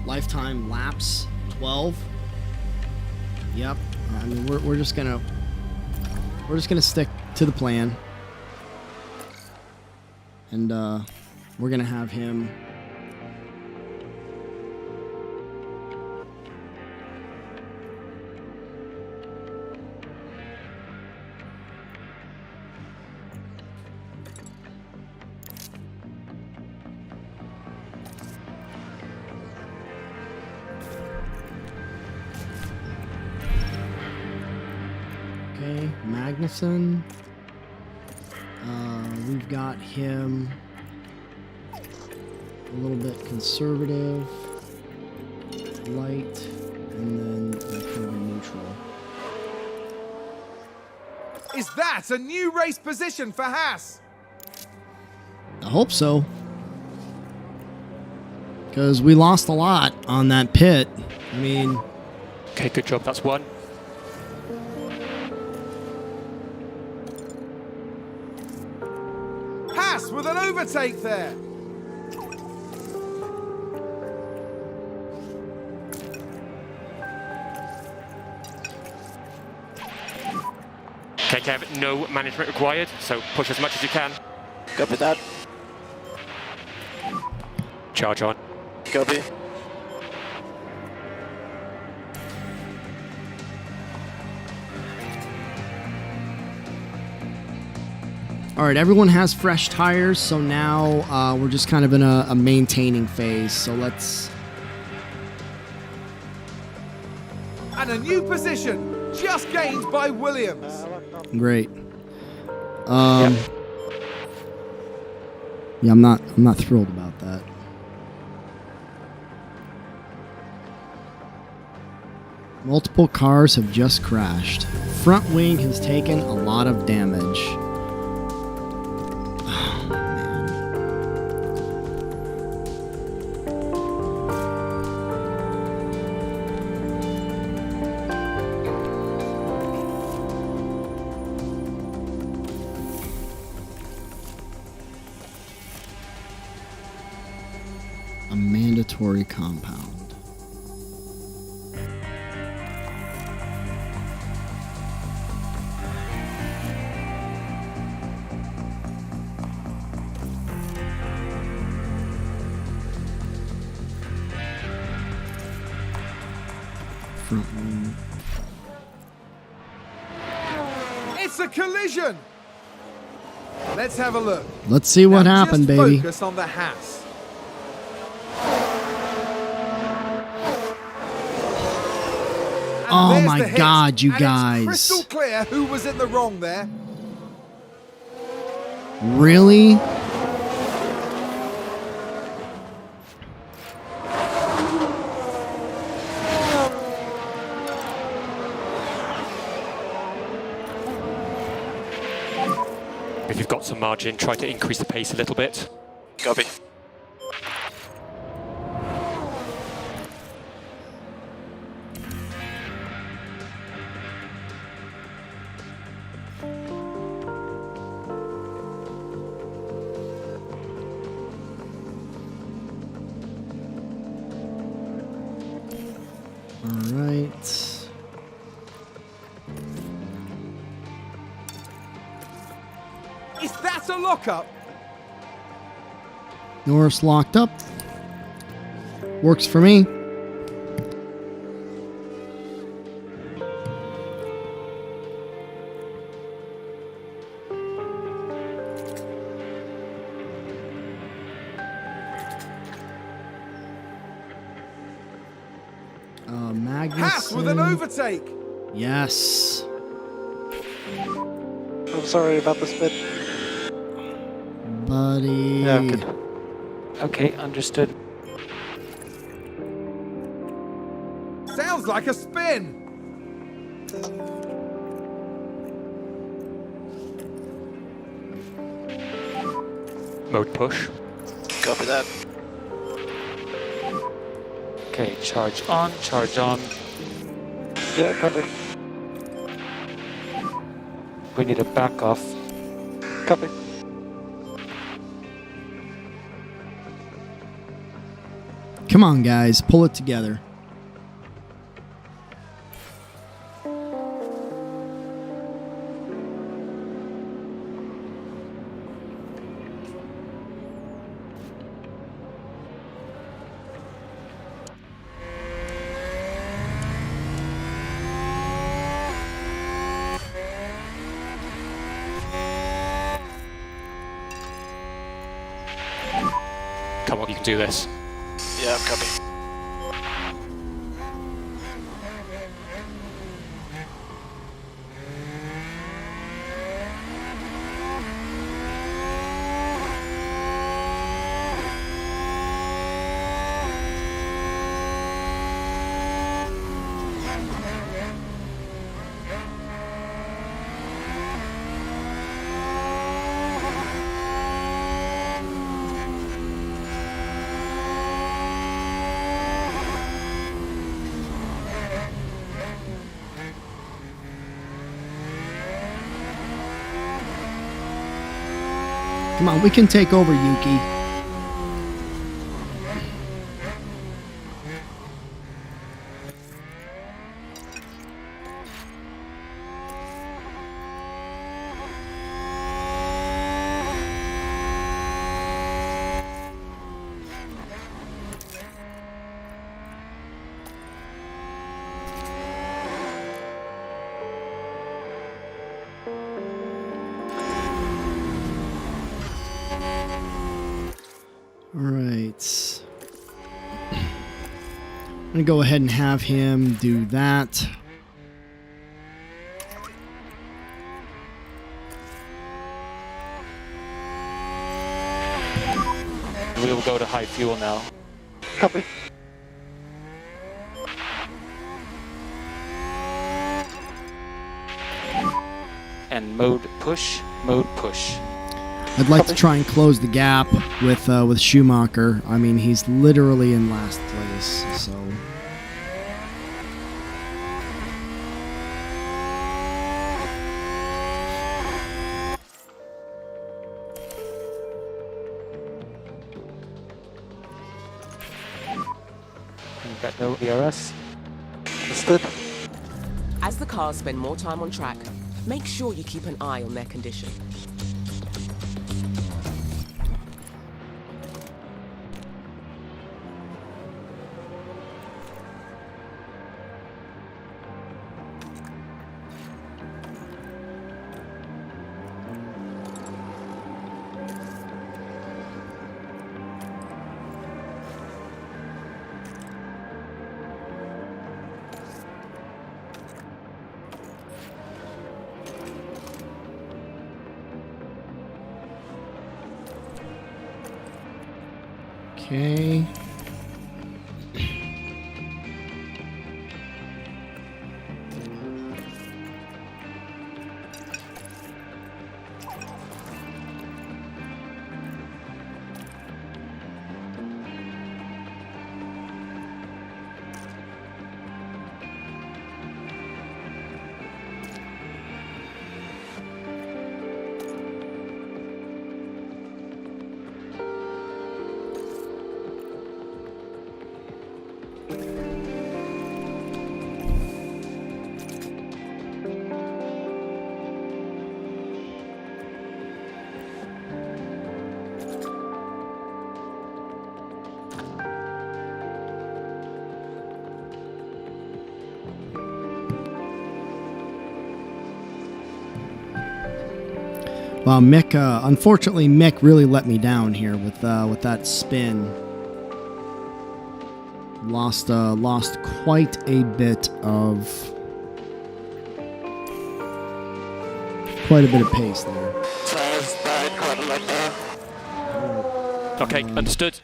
Lifetime laps 12. Yep. I mean, we're just gonna stick to the plan, and we're gonna have him. Magnussen. We've got him a little bit conservative, light, and then kind of neutral. Is that a new race position for Haas? I hope so. Because we lost a lot on that pit. I mean, Okay, good job. That's one. Haas with an overtake there. Okay, Kev, no management required, so push as much as you can. Copy that. Charge on. Copy. all right, everyone has fresh tires, so now we're just kind of in a maintaining phase. So let's... And a new position just gained by Williams. Great. Yeah, I'm not thrilled about that. Multiple cars have just crashed. Front wing has taken a lot of damage. Oh, man. A mandatory compound. Front wing. It's a collision. Let's have a look. Let's see what Now happened, just baby. Focus on the Haas. And Oh there's my the hit. God, you And guys. It's crystal clear who was in the wrong there. Really? If you've got some margin, try to increase the pace a little bit. Copy. All right. Is that a lockup? Norris locked up. Works for me. Magnussen. Haas with an overtake. Yes. I'm sorry about the split. Buddy. Yeah, good. Okay, understood. Sounds like a spin. Mode push. Copy that. Okay, charge on, charge on. Yeah, copy. We need a back off. Copy. Come on, guys. Pull it together. Come on, you can do this. Yeah, copy. Come on, we can take over, Yuki. All right. I'm going to go ahead and have him do that. We will go to high fuel now. Copy. And mode push, mode push. I'd like to try and close the gap with Schumacher. I mean, he's literally in last place, so... We've got no ERS. Understood. As the cars spend more time on track, make sure you keep an eye on their condition. Okay. Well, Mick, unfortunately, Mick really let me down here with that spin. Lost quite a bit of pace there. Tires died quite a lot there. Okay, understood.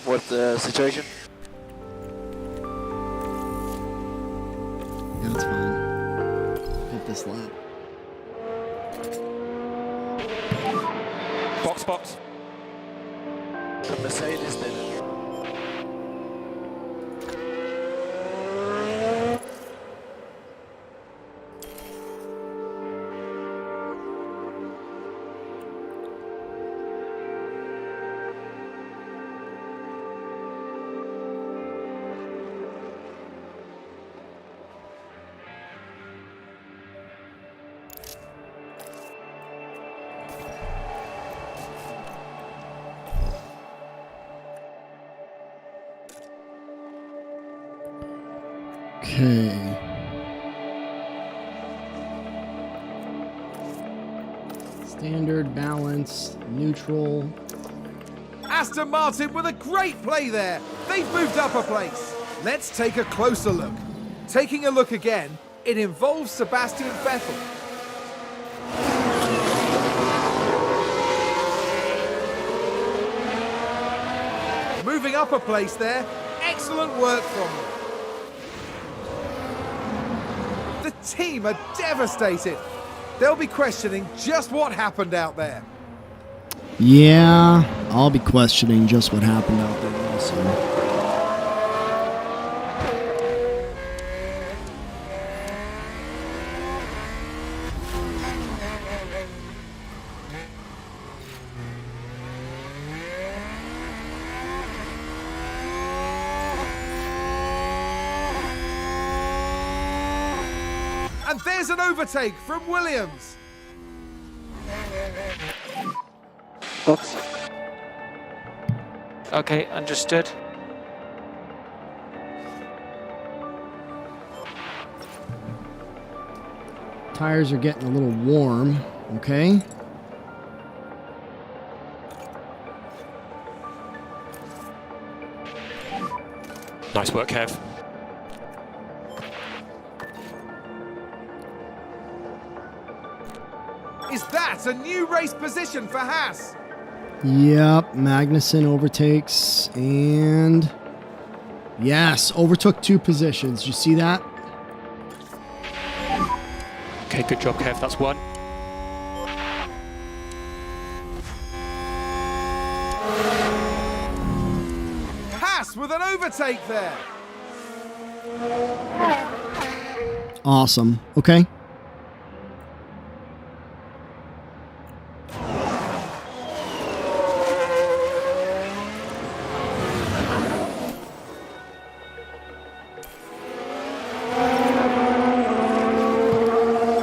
What's the situation? Yeah, that's fine. Hit this lap. Box. The Mercedes did it. Okay. Standard, balance, neutral. Aston Martin with a great play there. They've moved up a place. Let's take a closer look. Taking a look again, it involves Sebastian Vettel. Moving up a place there. Excellent work from them. The team are devastated. They'll be questioning just what happened out there. Yeah, I'll be questioning just what happened out there also. And there's an overtake from Williams. Oops. Okay, understood. Tires are getting a little warm. Okay. Nice work, Kev. Is that a new race position for Haas? Yep, Magnussen overtakes and yes, overtook 2 positions. Did you see that? Okay, good job, Kev. That's 1. Haas with an overtake there. Awesome. Okay.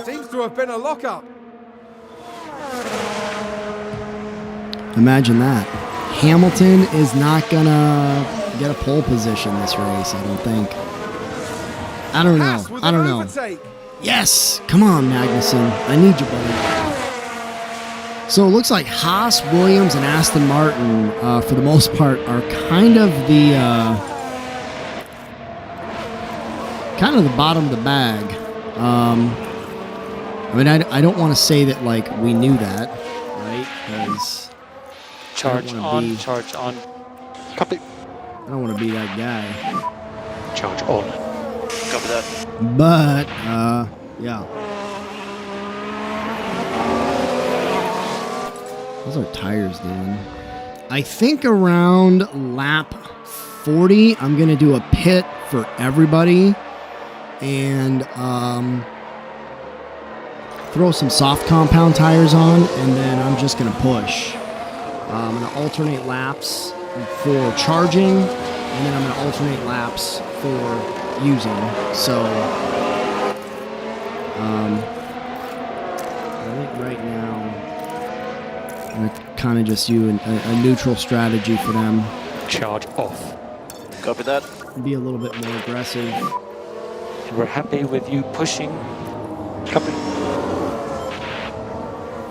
Seems to have been a lockup. Imagine that. Hamilton is not gonna get a pole position this race, I don't think. I don't know. Haas with I an don't know. overtake. Yes! Come on, Magnussen. I need you, buddy. So it looks like Haas, Williams, and Aston Martin, for the most part, are kind of the bottom of the bag. I mean, I don't want to say that like we knew that, right? Because Charge wanna on, be- charge on, Copy. I don't want to be that guy. charge on. Copy that. But yeah. How's our tires doing? I think around lap 40, I'm going to do a pit for everybody and throw some soft compound tires on, and then I'm just going to push. I'm going to alternate laps for charging, and then I'm going to alternate laps for using. So I think right now I'm going to kind of just use a neutral strategy for them. Charge off. Copy that. Be a little bit more aggressive. We're happy with you pushing. Copy.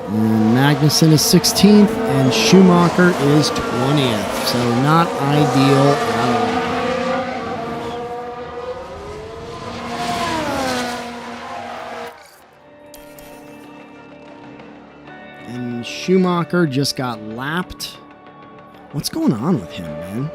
And Magnussen is 16th and Schumacher is 20th. So not ideal at all. And Schumacher just got lapped. What's going on with him, man?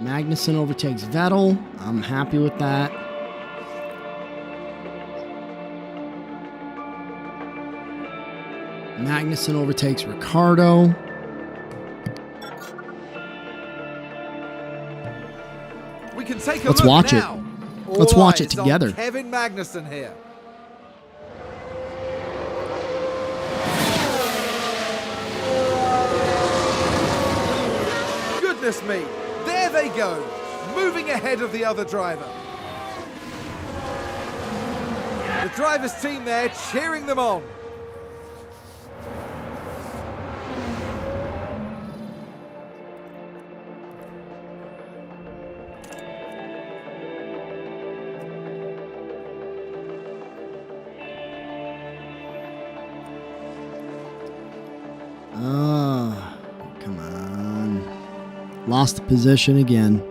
Magnussen overtakes Vettel. I'm happy with that. Magnussen overtakes Ricardo. We can take a Let's look watch it. now. Let's All watch it eyes on together. Kevin Magnussen here. Goodness me, there they go, moving ahead of the other driver. The driver's team there cheering them on. Oh, come on. Lost the position again.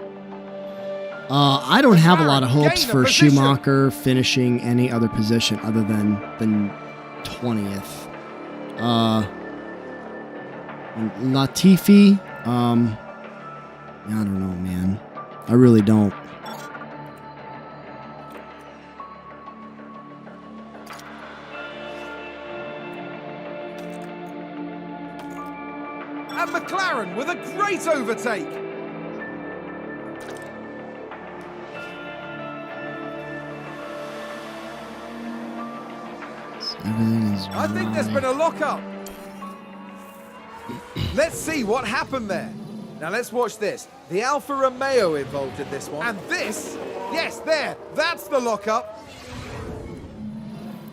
I don't have a lot of hopes Gain a for position. Schumacher finishing any other position other than 20th. Latifi, I don't know, man. I really don't. And McLaren with a great overtake. I think there's been a lockup. Let's see what happened there. Now let's watch this. The Alfa Romeo involved in this one. And this, yes, there, that's the lockup.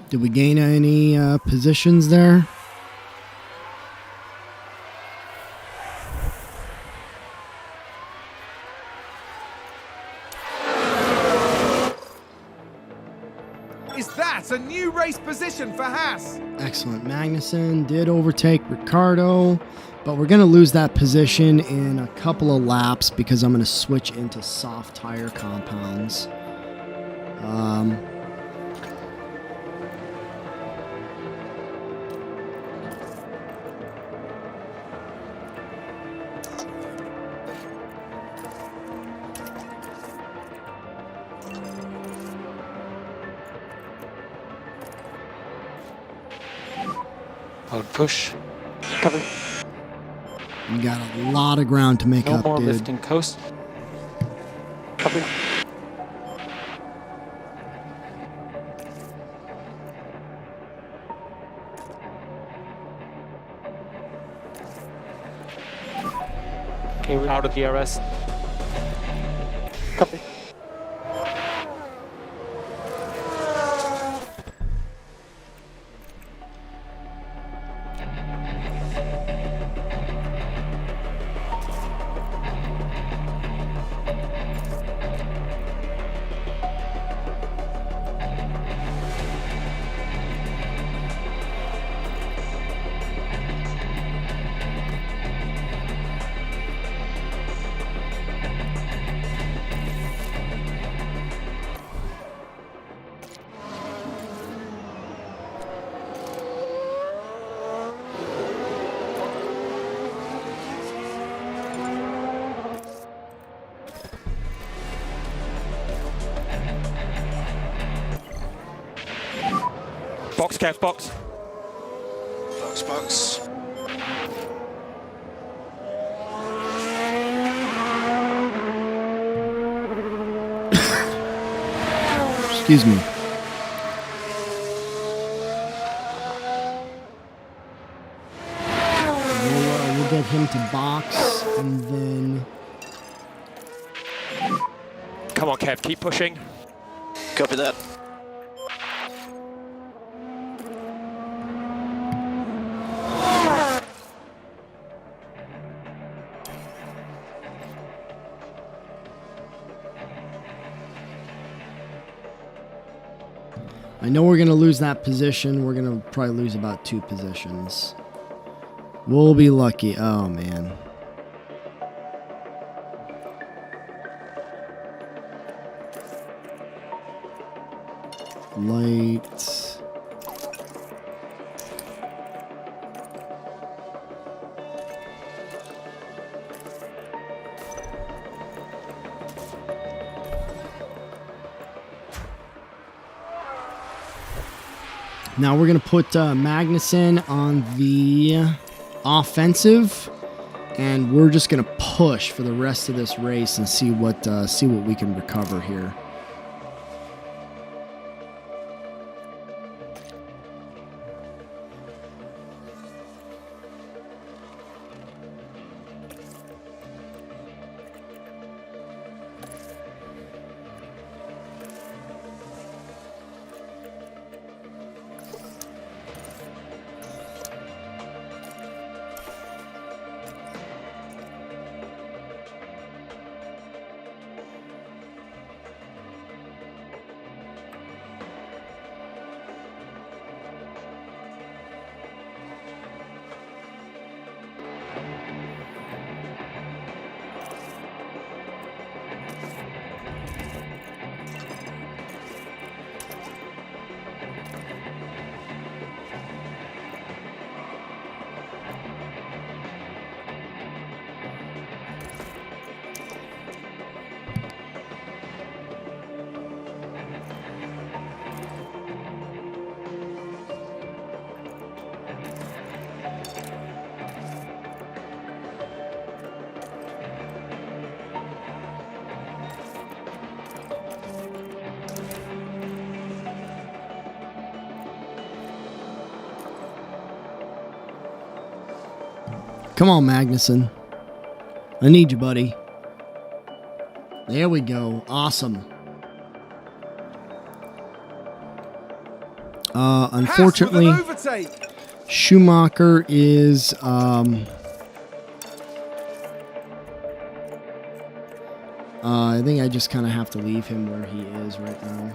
Did we gain any positions there? Is that a new race position for Haas? Excellent. Magnussen did overtake Ricardo, but we're going to lose that position in a couple of laps because I'm going to switch into soft tire compounds. Hold push. Cover. You got a lot of ground to make No up, more dude. lifting coast. Cover. Okay, we're out of DRS. Copy. Box, Kev, box. Box. Excuse me. We'll get him to box, and then Come on, Kev, keep pushing. Copy that. I know we're going to lose that position. We're going to probably lose about 2 positions. We'll be lucky. Oh, man. Light. Now we're going to put Magnussen on the offensive, and we're just going to push for the rest of this race and see what we can recover here. Come on, Magnuson. I need you, buddy. There we go. Awesome. Unfortunately, Pass with an overtake. Schumacher is I think I just kind of have to leave him where he is right now.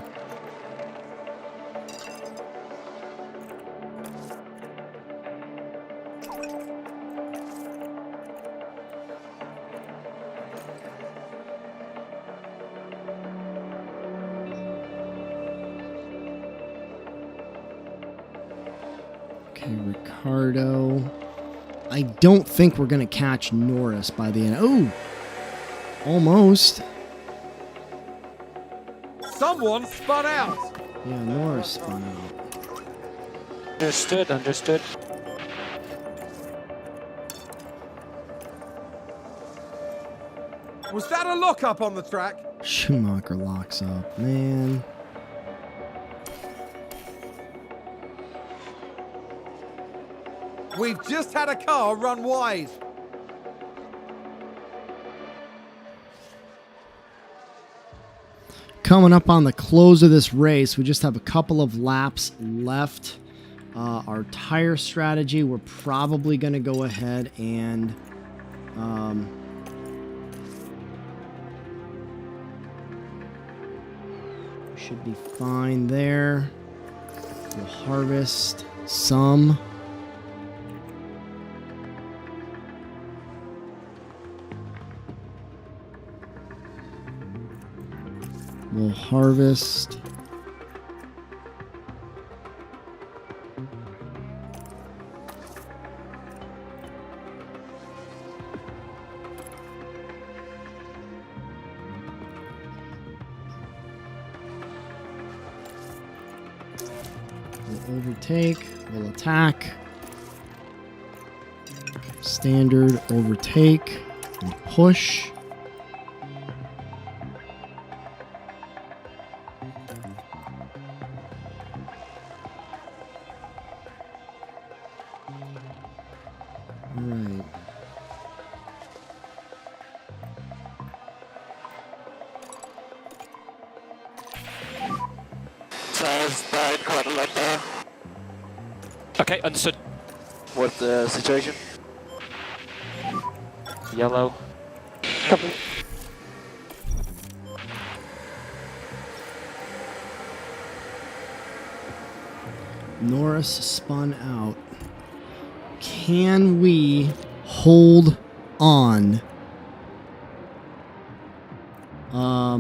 Okay, Ricardo. I don't think we're going to catch Norris by the end. Oh, almost. Someone spun out. Yeah, Norris spun out. Understood, understood. Was that a lockup on the track? Schumacher locks up, man. We've just had a car run wide. Coming up on the close of this race, we just have a couple of laps left. Our tire strategy, we're probably going to go ahead and should be fine there. We'll harvest some. We'll harvest. We'll overtake. We'll attack. Standard overtake and push. Right. Tires died quite a lot there. Okay, understood. What's the situation? Yellow. Copy. Norris spun out. Can we hold on? Oh,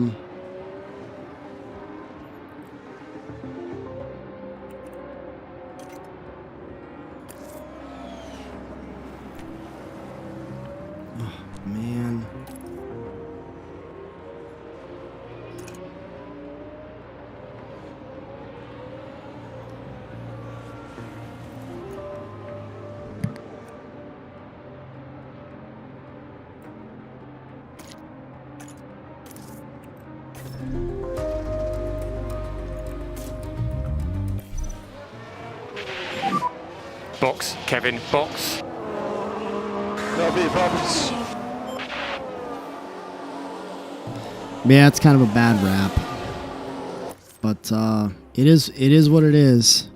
man. Box, Kevin, box. Copy, problems. Yeah, it's kind of a bad rap. But it is what it is.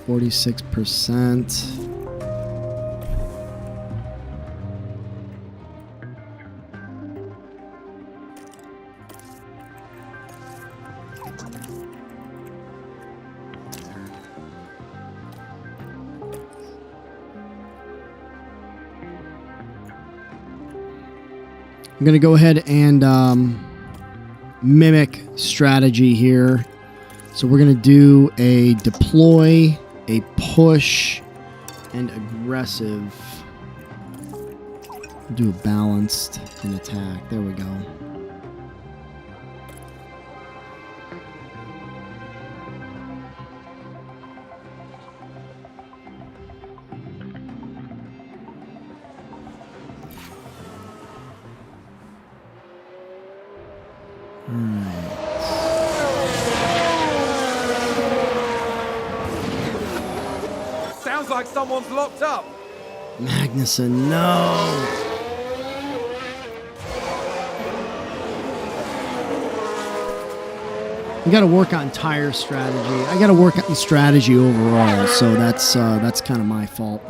%. I'm going to go ahead and mimic strategy here. So we're going to do a deploy, a push, and aggressive. Do a balanced and attack. There we go. like someone's locked up. Magnussen, no. We got to work on tire strategy. I got to work on strategy overall, so that's kind of my fault.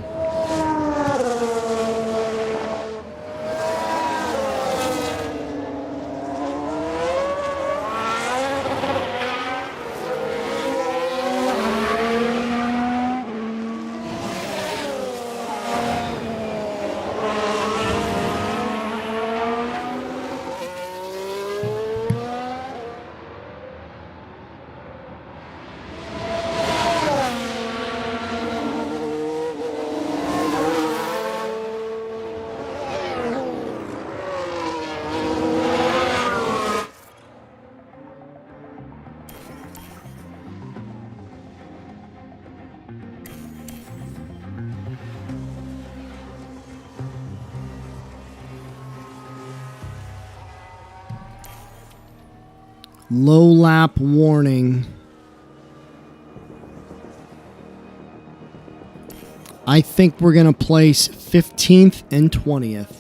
Low lap warning. I think we're going to place 15th and 20th.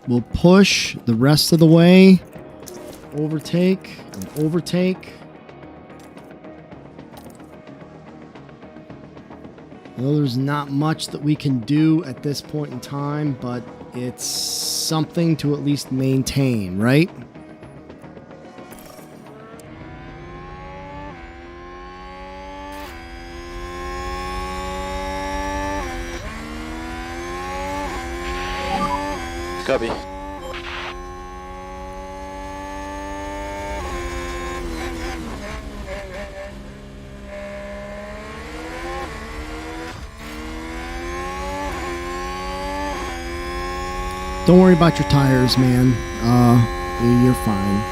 We'll push the rest of the way. Overtake and overtake. I know there's not much that we can do at this point in time, but it's something to at least maintain, right? Copy. Don't worry about your tires, man. You're fine.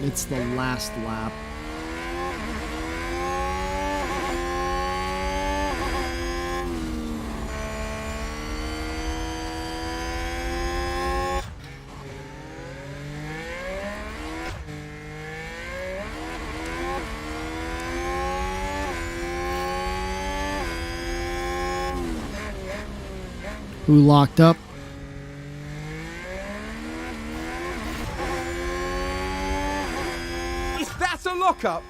It's the last lap. Who locked up? Is that a lockup?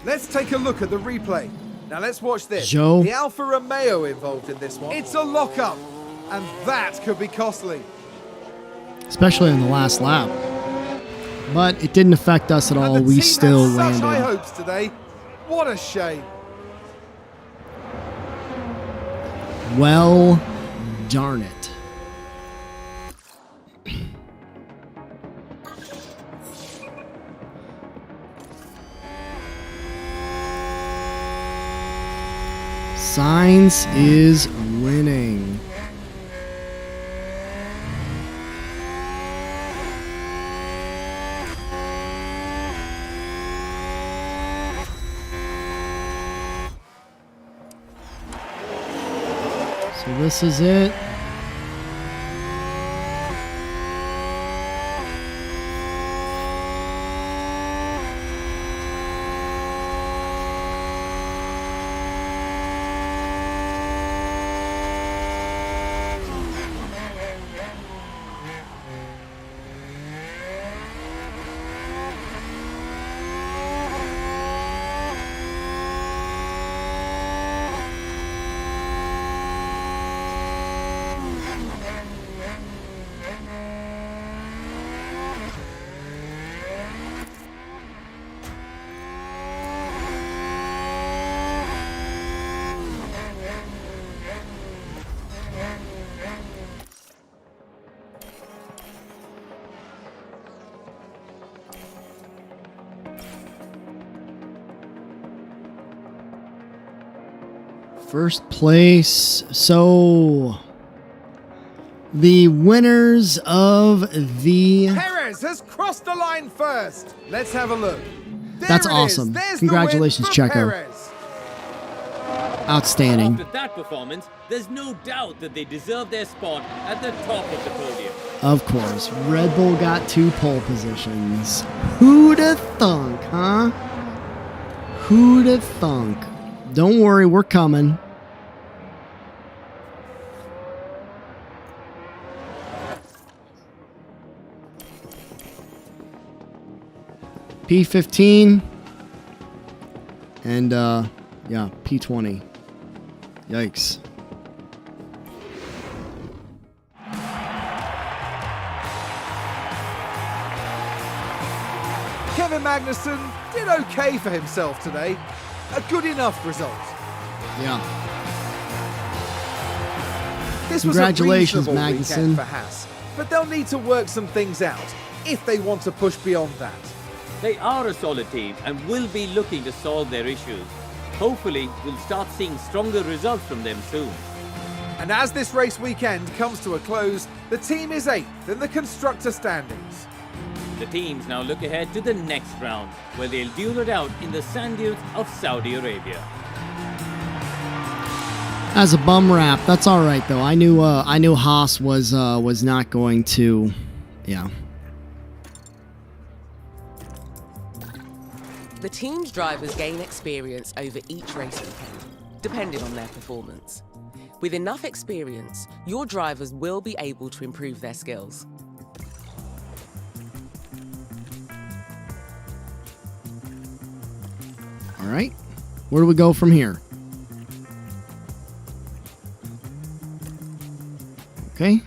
Let's take a look at the replay. Now let's watch this. Joe. The Alfa Romeo involved in this one. It's a lockup, and that could be costly. Especially in the last lap. But it didn't affect us at all. And the We team still had such high landed. hopes today. What a shame. Well, darn it. Sainz is winning. So this is it. First place. So the winners of the... Perez has crossed the line first. Let's have a look. That's There it is. awesome. There's Congratulations, the win for Checo. Perez. Outstanding. After that performance, there's no doubt that they deserve their spot at the top of the podium. Of course, Red Bull got 2 pole positions. Who'da thunk, huh? Who'da thunk? Don't worry, we're coming. P15 and yeah, P20. Yikes. Kevin Magnussen did okay for himself today. A good enough result. Yeah. This Congratulations, was a reasonable Magnussen. weekend for Haas, but they'll need to work some things out if they want to push beyond that. They are a solid team and will be looking to solve their issues. Hopefully, we'll start seeing stronger results from them soon. And as this race weekend comes to a close, the team is 8th in the constructor standings. The teams now look ahead to the next round, where they'll duel it out in the sand dunes of Saudi Arabia. As a bum rap, that's all right though. I knew Haas was not going to, yeah. The team's drivers gain experience over each race weekend, depending on their performance. With enough experience, your drivers will be able to improve their skills. All right, where do we go from here? Okay.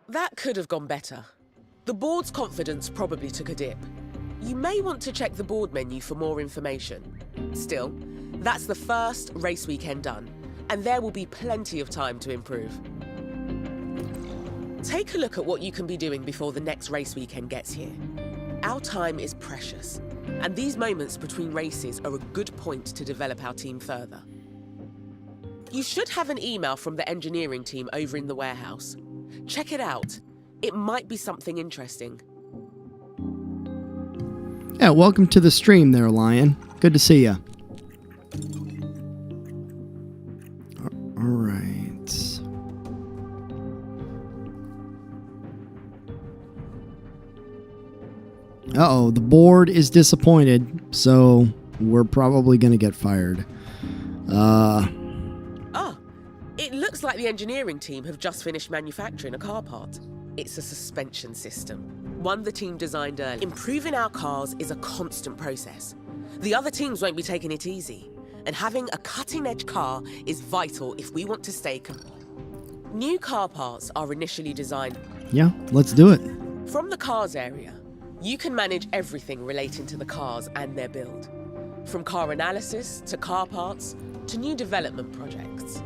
That could have gone better. The board's confidence probably took a dip. You may want to check the board menu for more information. Still, that's the first race weekend done, and there will be plenty of time to improve. Take a look at what you can be doing before the next race weekend gets here. Our time is precious, and these moments between races are a good point to develop our team further. You should have an email from the engineering team over in the warehouse. Check it out. It might be something interesting. Yeah, welcome to the stream there, Lion. Good to see you. All right. Uh-oh, the board is disappointed, so we're probably going to get fired. It looks like the engineering team have just finished manufacturing a car part. It's a suspension system, one the team designed early. Improving our cars is a constant process. The other teams won't be taking it easy, and having a cutting-edge car is vital if we want to stay New car parts are initially designed. Yeah, let's do it. From the cars area, you can manage everything relating to the cars and their build. From car analysis to car parts to new development projects.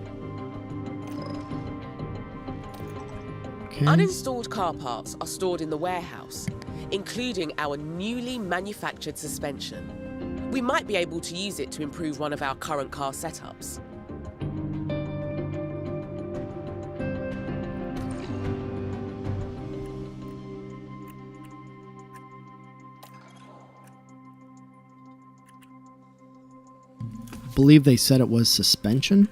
Okay. Uninstalled car parts are stored in the warehouse, including our newly manufactured suspension. We might be able to use it to improve one of our current car setups. I believe they said it was suspension.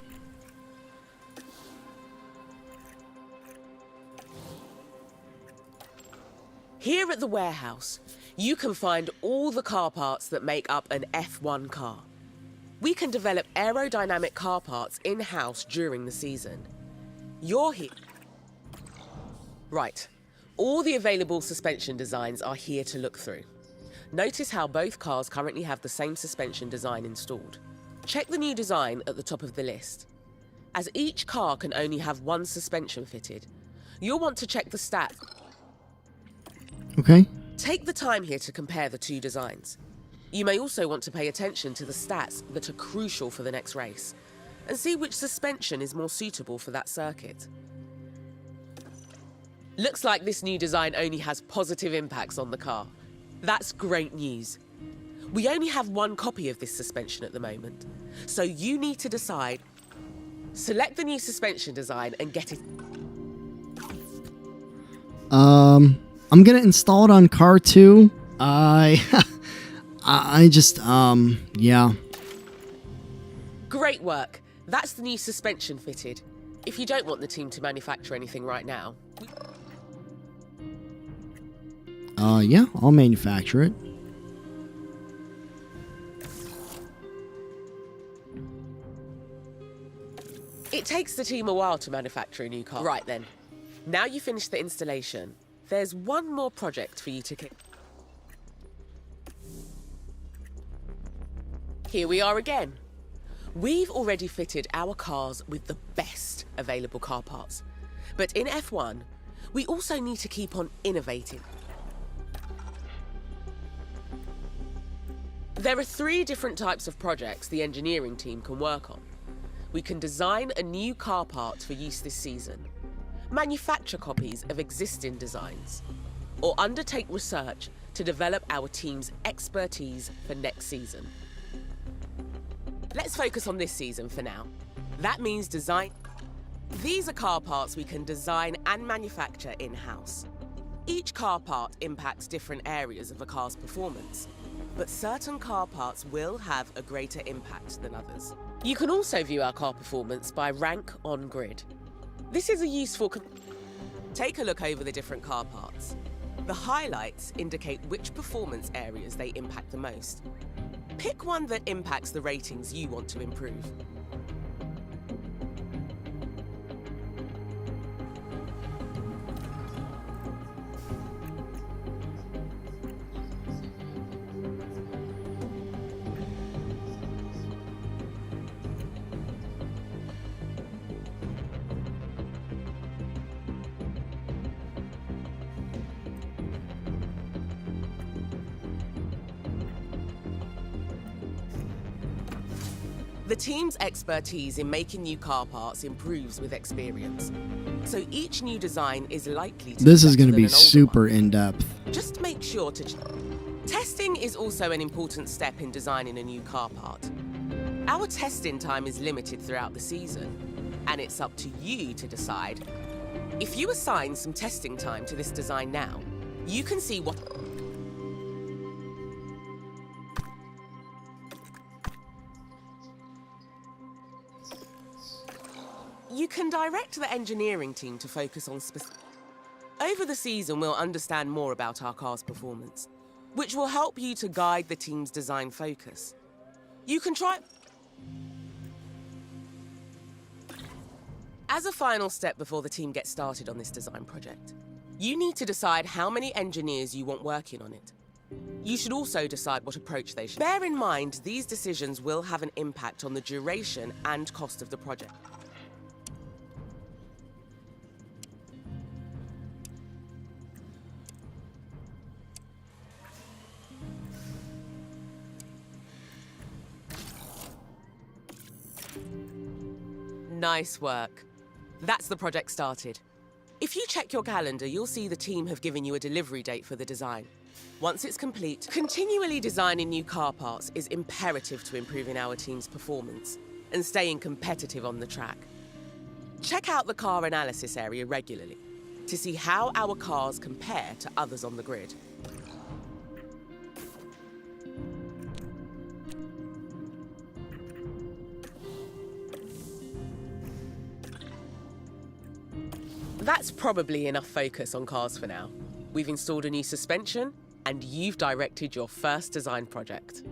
Here at the warehouse, you can find all the car parts that make up an F1 car. We can develop aerodynamic car parts in-house during the season. You're here. Right. All the available suspension designs are here to look through. Notice how both cars currently have the same suspension design installed. Check the new design at the top of the list. As each car can only have one suspension fitted, you'll want to check the stats. Okay. Take the time here to compare the two designs. You may also want to pay attention to the stats that are crucial for the next race, and see which suspension is more suitable for that circuit. Looks like this new design only has positive impacts on the car. That's great news. We only have one copy of this suspension at the moment, so you need to decide. Select the new suspension design and get it. I'm gonna install it on car 2. I just yeah. Great work. That's the new suspension fitted. If you don't want the team to manufacture anything right now, Yeah, I'll manufacture it. it takes the team a while to manufacture a new car. Right then. Now you finish the installation, there's one more project for you to kick. Here we are again. We've already fitted our cars with the best available car parts. But in F1, we also need to keep on innovating. There are 3 different types of projects the engineering team can work on. We can design a new car part for use this season, manufacture copies of existing designs, or undertake research to develop our team's expertise for next season. Let's focus on this season for now. That means design. These are car parts we can design and manufacture in-house. Each car part impacts different areas of a car's performance, but certain car parts will have a greater impact than others. You can also view our car performance by rank on grid. This is a useful. Take a look over the different car parts. The highlights indicate which performance areas they impact the most. Pick one that impacts the ratings you want to improve. The team's expertise in making new car parts improves with experience, so each new design is likely to This be is going to better be than an older super one. in-depth. Just make sure to testing is also an important step in designing a new car part. Our testing time is limited throughout the season, and it's up to you to decide. If you assign some testing time to this design now, you can see what. You can direct the engineering team to focus on specific. Over the season, we'll understand more about our car's performance, which will help you to guide the team's design focus. You can try. As a final step before the team gets started on this design project, you need to decide how many engineers you want working on it. You should also decide what approach they should. Bear in mind, these decisions will have an impact on the duration and cost of the project. Nice work. That's the project started. If you check your calendar, you'll see the team have given you a delivery date for the design. Once it's complete, continually designing new car parts is imperative to improving our team's performance and staying competitive on the track. Check out the car analysis area regularly to see how our cars compare to others on the grid. That's probably enough focus on cars for now. We've installed a new suspension, and you've directed your first design project.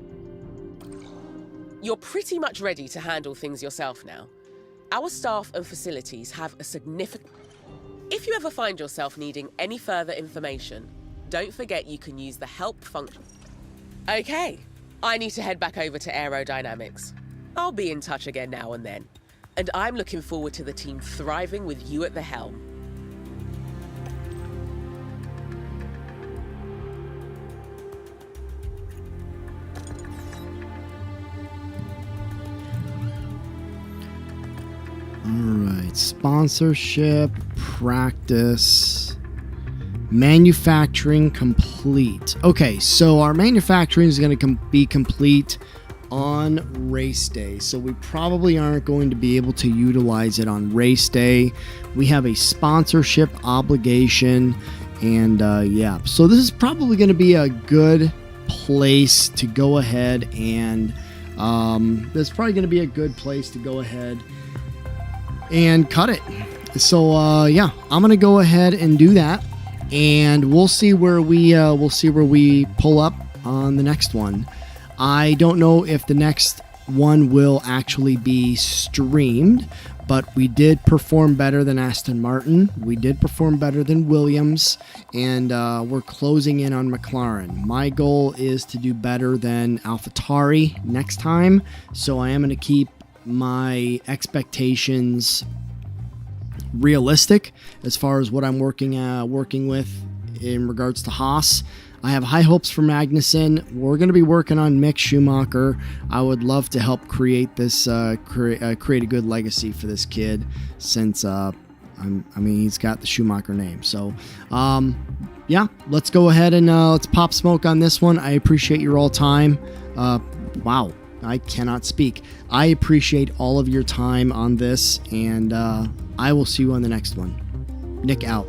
You're pretty much ready to handle things yourself now. Our staff and facilities have a significant. If you ever find yourself needing any further information, don't forget you can use the help function. Okay, I need to head back over to aerodynamics. I'll be in touch again now and then, and I'm looking forward to the team thriving with you at the helm. Alright, sponsorship, practice, manufacturing complete. Okay, so our manufacturing is going to be complete on race day, so we probably aren't going to be able to utilize it on race day. We have a sponsorship obligation, and yeah, so this is probably going to be a good place to go ahead and this is probably going to be a good place to go ahead and cut it. So yeah, I'm going to go ahead and do that, and we'll see where we pull up on the next one. I don't know if the next one will actually be streamed, but we did perform better than Aston Martin. We did perform better than Williams, and we're closing in on McLaren. My goal is to do better than AlphaTauri next time, so I am going to keep my expectations realistic as far as what I'm working with in regards to Haas. I have high hopes for Magnussen. We're going to be working on Mick Schumacher. I would love to help create this, create a good legacy for this kid, since he's got the Schumacher name. So, yeah, let's go ahead and let's pop smoke on this one. I appreciate your all time. Wow, I cannot speak. I appreciate all of your time on this, and I will see you on the next one. Nick out.